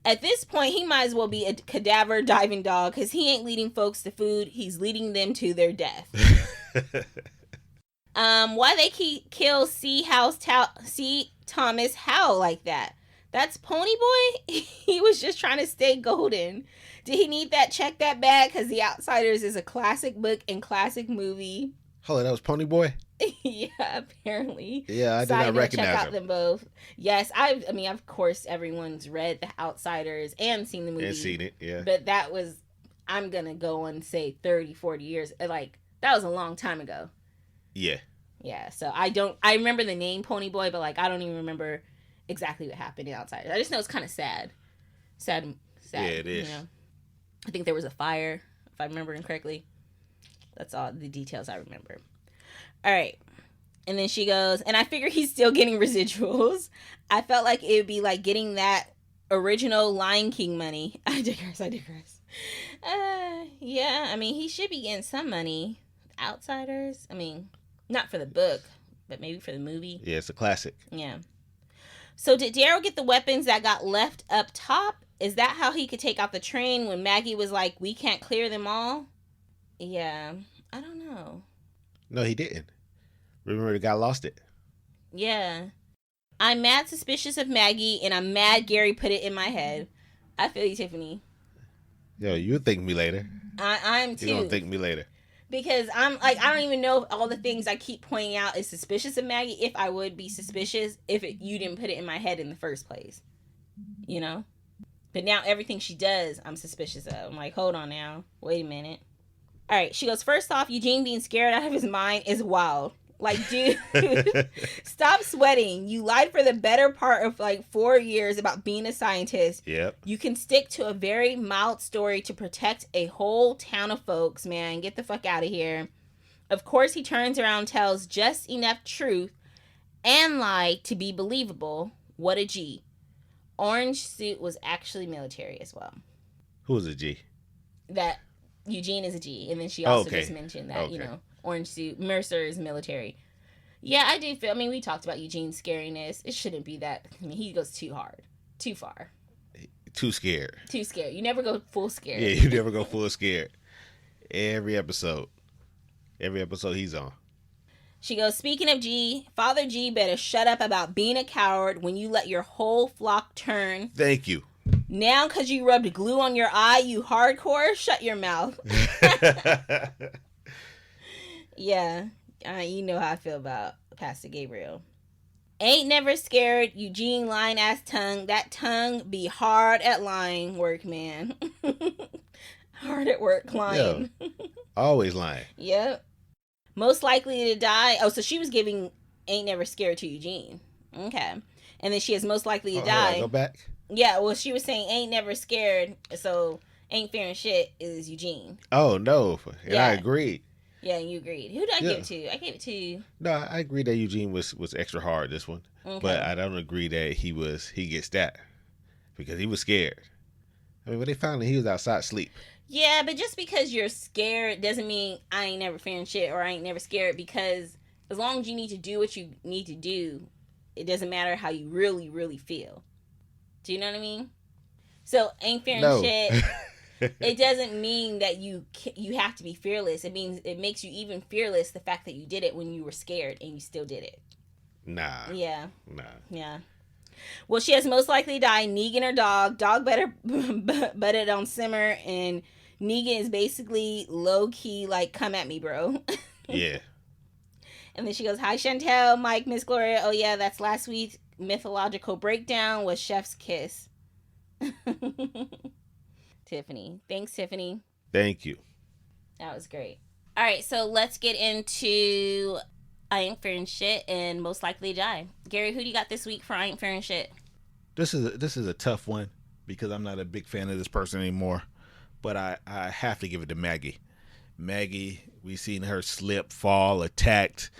At this point, he might as well be a cadaver diving dog because he ain't leading folks to food. He's leading them to their death. Why they kill C. Thomas Howell like that? That's Pony Boy? He was just trying to stay golden. Did he need that check that bag? Because The Outsiders is a classic book and classic movie. Hold on, that was Pony Boy? Yeah, apparently. Yeah, I did not recognize check out them both. Yes, I mean, of course, everyone's read The Outsiders and seen the movie. And seen it, yeah. But that was, I'm going to go and say 30, 40 years. Like, that was a long time ago. Yeah. Yeah, so I remember the name Pony Boy, but, like, I don't even remember exactly what happened in Outsiders. I just know it's kind of sad. Sad. Yeah, it is. You know? I think there was a fire, if I'm remembering correctly. That's all the details I remember. All right. And then she goes, and I figure he's still getting residuals. I felt like it would be like getting that original Lion King money. I digress. Yeah, I mean, he should be getting some money. Outsiders, I mean, not for the book, but maybe for the movie. Yeah, it's a classic. Yeah. So did Daryl get the weapons that got left up top? Is that how he could take out the train when Maggie was like, we can't clear them all? Yeah, I don't know. No, he didn't. Remember, the guy lost it. Yeah. I'm mad suspicious of Maggie, and I'm mad Gary put it in my head. I feel you, Tiffany. Yo, you'll thank me later. I'm too. You're going to thank me later. Because I'm like, I don't even know if all the things I keep pointing out is suspicious of Maggie, if I would be suspicious if you didn't put it in my head in the first place. You know? But now everything she does, I'm suspicious of. I'm like, hold on now. Wait a minute. All right. She goes, first off, Eugene being scared out of his mind is wild. Like, dude, stop sweating. You lied for the better part of like 4 years about being a scientist. Yep. You can stick to a very mild story to protect a whole town of folks, man. Get the fuck out of here. Of course, he turns around and tells just enough truth and lie to be believable. What a G. Orange suit was actually military as well. Who was a G? That Eugene is a G. And then she also just mentioned that, you know, orange suit, Mercer is military. Yeah, I do feel, I mean, we talked about Eugene's scariness. It shouldn't be that. I mean, he goes too hard, too far. Too scared. Too scared. You never go full scared. Yeah, you never go full scared. Every episode he's on. She goes, speaking of G, Father G better shut up about being a coward when you let your whole flock turn. Thank you. Now, because you rubbed glue on your eye, you hardcore, shut your mouth. Yeah, you know how I feel about Pastor Gabriel. Ain't never scared, Eugene lying ass tongue. That tongue be hard at lying work, man. Hard at work lying. Yo, always lying. Yep. Most likely to die. Oh, so she was giving ain't never scared to Eugene. Okay. And then she is most likely to die. Go back. Yeah, well, she was saying ain't never scared, so ain't fearing shit is Eugene. Oh, no. And yeah. I agreed. Yeah, and you agreed. Who did I give it to? I gave it to you. No, I agree that Eugene was extra hard this one. Okay. But I don't agree that he gets that. Because he was scared. I mean, when they found him, he was outside asleep. Yeah, but just because you're scared doesn't mean I ain't never fearing shit or I ain't never scared, because as long as you need to do what you need to do, it doesn't matter how you really, really feel. Do you know what I mean? So, ain't fearing shit... It doesn't mean that you have to be fearless. It means it makes you even fearless, the fact that you did it when you were scared and you still did it. Nah. Yeah. Nah. Yeah. Well, she has most likely died. Negan her dog. Dog better but it on simmer. And Negan is basically low-key like, come at me, bro. Yeah. And then she goes, hi, Chantel, Mike, Miss Gloria. Oh, yeah, that's last week's mythological breakdown was Chef's Kiss. Tiffany. Thanks, Tiffany. Thank you. That was great. All right, so let's get into I Ain't Fearing Shit and Most Likely to Die. Gary, who do you got this week for I Ain't Fearing Shit? This is a tough one because I'm not a big fan of this person anymore, but I have to give it to Maggie. Maggie, we seen her slip, fall, attacked,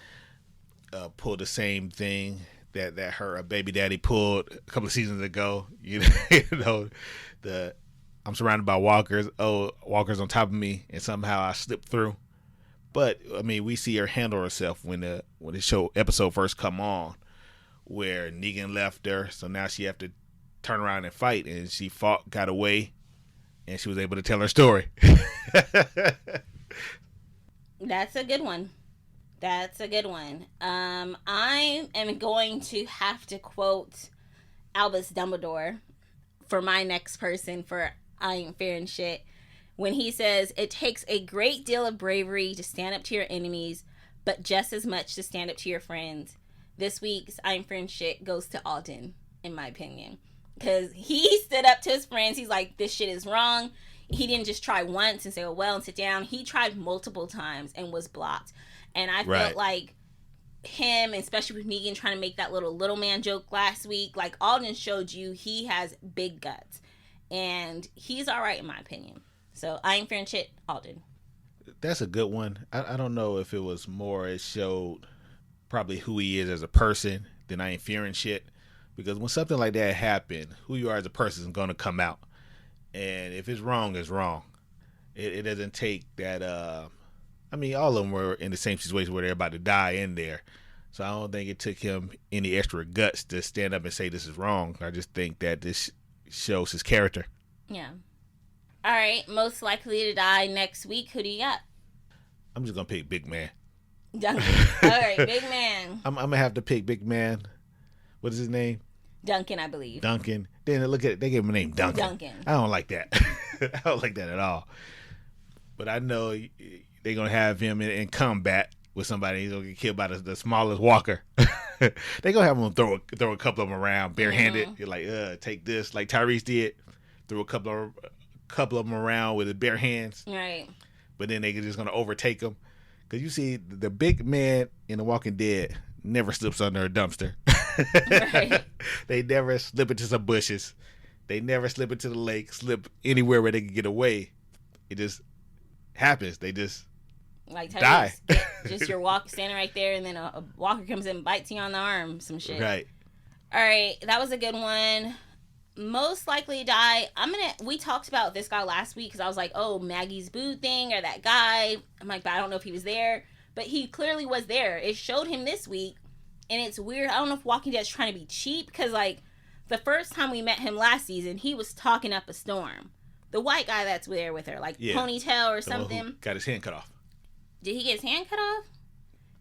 pull the same thing that her baby daddy pulled a couple of seasons ago. You know, I'm surrounded by walkers. Oh, walkers on top of me, and somehow I slipped through. But I mean, we see her handle herself when the episode first come on, where Negan left her, so now she have to turn around and fight, and she fought, got away, and she was able to tell her story. That's a good one. That's a good one. I am going to have to quote Albus Dumbledore for my next person for I Ain't Fearing Shit, when he says, it takes a great deal of bravery to stand up to your enemies, but just as much to stand up to your friends. This week's I Ain't Fearing Shit goes to Alden, in my opinion, because he stood up to his friends. He's like, this shit is wrong. He didn't just try once and say, oh, well, and sit down. He tried multiple times and was blocked. And I felt like him, especially with Negan trying to make that little man joke last week, like Alden showed you he has big guts. And he's all right in my opinion. So I Ain't Fearing Shit, Alden. That's a good one. I don't know if it was more, it showed probably who he is as a person than I Ain't Fearing Shit. Because when something like that happened, who you are as a person is going to come out. And if it's wrong, it's wrong. It doesn't take that. I mean, all of them were in the same situation where they're about to die in there. So I don't think it took him any extra guts to stand up and say this is wrong. I just think that this shows his character. Yeah. All right. Most likely to die next week. Who do you got? I'm just going to pick Big Man. Duncan. All right. Big Man. I'm going to have to pick Big Man. What is his name? Duncan, I believe. Duncan. Then look at it. They gave him a name, Duncan. Duncan. I don't like that. I don't like that at all. But I know, they're gonna have him in combat with somebody. He's gonna get killed by the smallest walker. They gonna have him throw a couple of them around barehanded. You're like, take this, like Tyrese did, threw a couple of them around with his bare hands. Right. But then they just gonna overtake him, because you see the big man in The Walking Dead never slips under a dumpster. Right. They never slip into some bushes. They never slip into the lake, slip anywhere where they can get away. It just happens. They just like die. Just your standing right there, and then a walker comes in and bites you on the arm, some shit. Right. All right, that was a good one. Most likely to die. We talked about this guy last week because I was like, oh, Maggie's boo thing or that guy. I'm like, but I don't know if he was there. But he clearly was there. It showed him this week, and it's weird. I don't know if Walking Dead's trying to be cheap, because like the first time we met him last season, he was talking up a storm. The white guy that's there with her, like ponytail or something. Got his hand cut off. Did he get his hand cut off?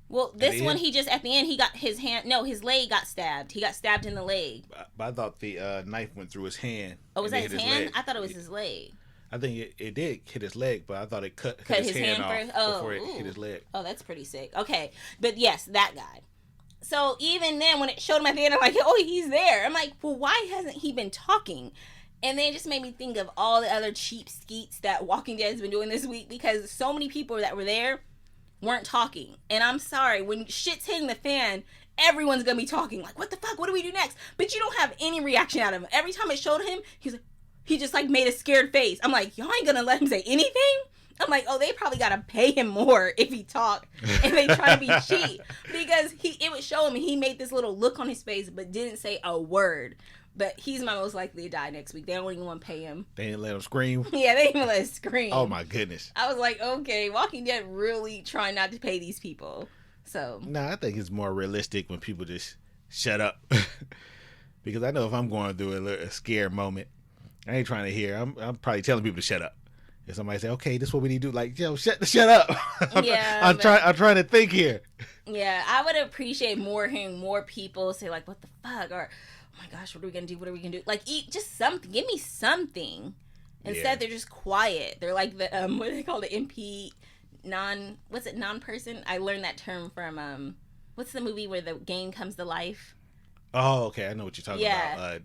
Well, this one, he just, at the end, he got his hand, no, his leg got stabbed. He got stabbed in the leg. But I thought the knife went through his hand. Oh, was that his hand? I thought it was his leg. I think it did hit his leg, but I thought it cut his hand off before it hit his leg. Oh, that's pretty sick. Okay. But yes, that guy. So even then, when it showed him at the end, I'm like, oh, he's there. I'm like, well, why hasn't he been talking? And then it just made me think of all the other cheap skeets that Walking Dead has been doing this week, because so many people that were there weren't talking. And I'm sorry, when shit's hitting the fan, everyone's gonna be talking. Like, what the fuck? What do we do next? But you don't have any reaction out of him. Every time it showed him, he just like made a scared face. I'm like, y'all ain't gonna let him say anything? I'm like, oh, they probably gotta pay him more if he talked, and they try to be cheap, because it would show him and he made this little look on his face but didn't say a word. But he's my most likely to die next week. They don't even want to pay him. They didn't let him scream? Yeah, they didn't even let him scream. Oh, my goodness. I was like, okay, Walking Dead really trying not to pay these people. So. No, I think it's more realistic when people just shut up. Because I know if I'm going through a scared moment, I ain't trying to hear. I'm probably telling people to shut up. If somebody say, okay, this is what we need to do. Like, yo, shut up. I'm trying to think here. Yeah, I would appreciate hearing more people say, like, what the fuck? Or, oh my gosh, what are we gonna do? What are we gonna do? Like, just something. Give me something. Instead, they're just quiet. They're like the what do they call it? Non-person? I learned that term from what's the movie where the game comes to life? Oh, okay, I know what you're talking about.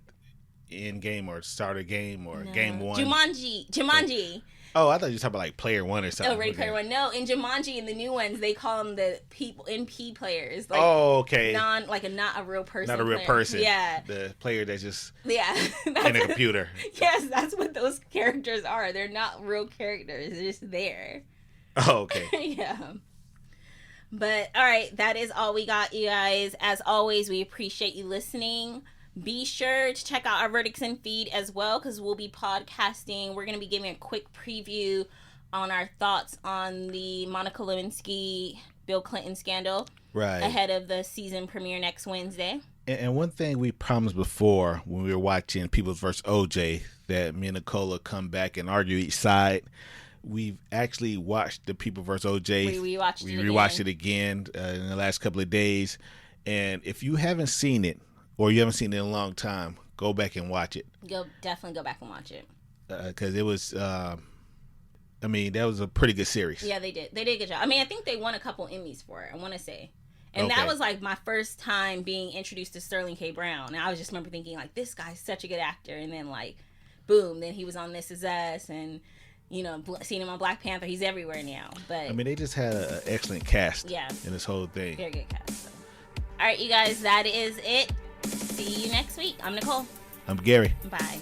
End game or starter game or game one. Jumanji. Oh, I thought you were talking about like player one or something. Oh, Ready Player One. No, in Jumanji, in the new ones, they call them the NP players. Like, okay. Not a real person. Not a real person. Yeah. The player that's just in a computer. Yes, that's what those characters are. They're not real characters. They're just there. Oh, okay. Yeah. But, all right, that is all we got, you guys. As always, we appreciate you listening. Be sure to check out our Verdicts and Feed as well, because we'll be podcasting. We're going to be giving a quick preview on our thoughts on the Monica Lewinsky, Bill Clinton scandal ahead of the season premiere next Wednesday. And one thing we promised before when we were watching Peoples vs. OJ, that me and Nicola come back and argue each side. We've actually watched the People vs. OJ. We rewatched it again in the last couple of days. And if you haven't seen it, or you haven't seen it in a long time, go back and watch it. Definitely go back and watch it. Because it was, that was a pretty good series. Yeah, they did. They did a good job. I mean, I think they won a couple Emmys for it, I want to say. And that was like my first time being introduced to Sterling K. Brown. And I was just remember thinking, like, this guy's such a good actor. And then, like, boom, then he was on This Is Us. And, seeing him on Black Panther. He's everywhere now. But they just had an excellent cast in this whole thing. Very good cast. So. All right, you guys, that is it. See you next week. I'm Nicole. I'm Gary. Bye.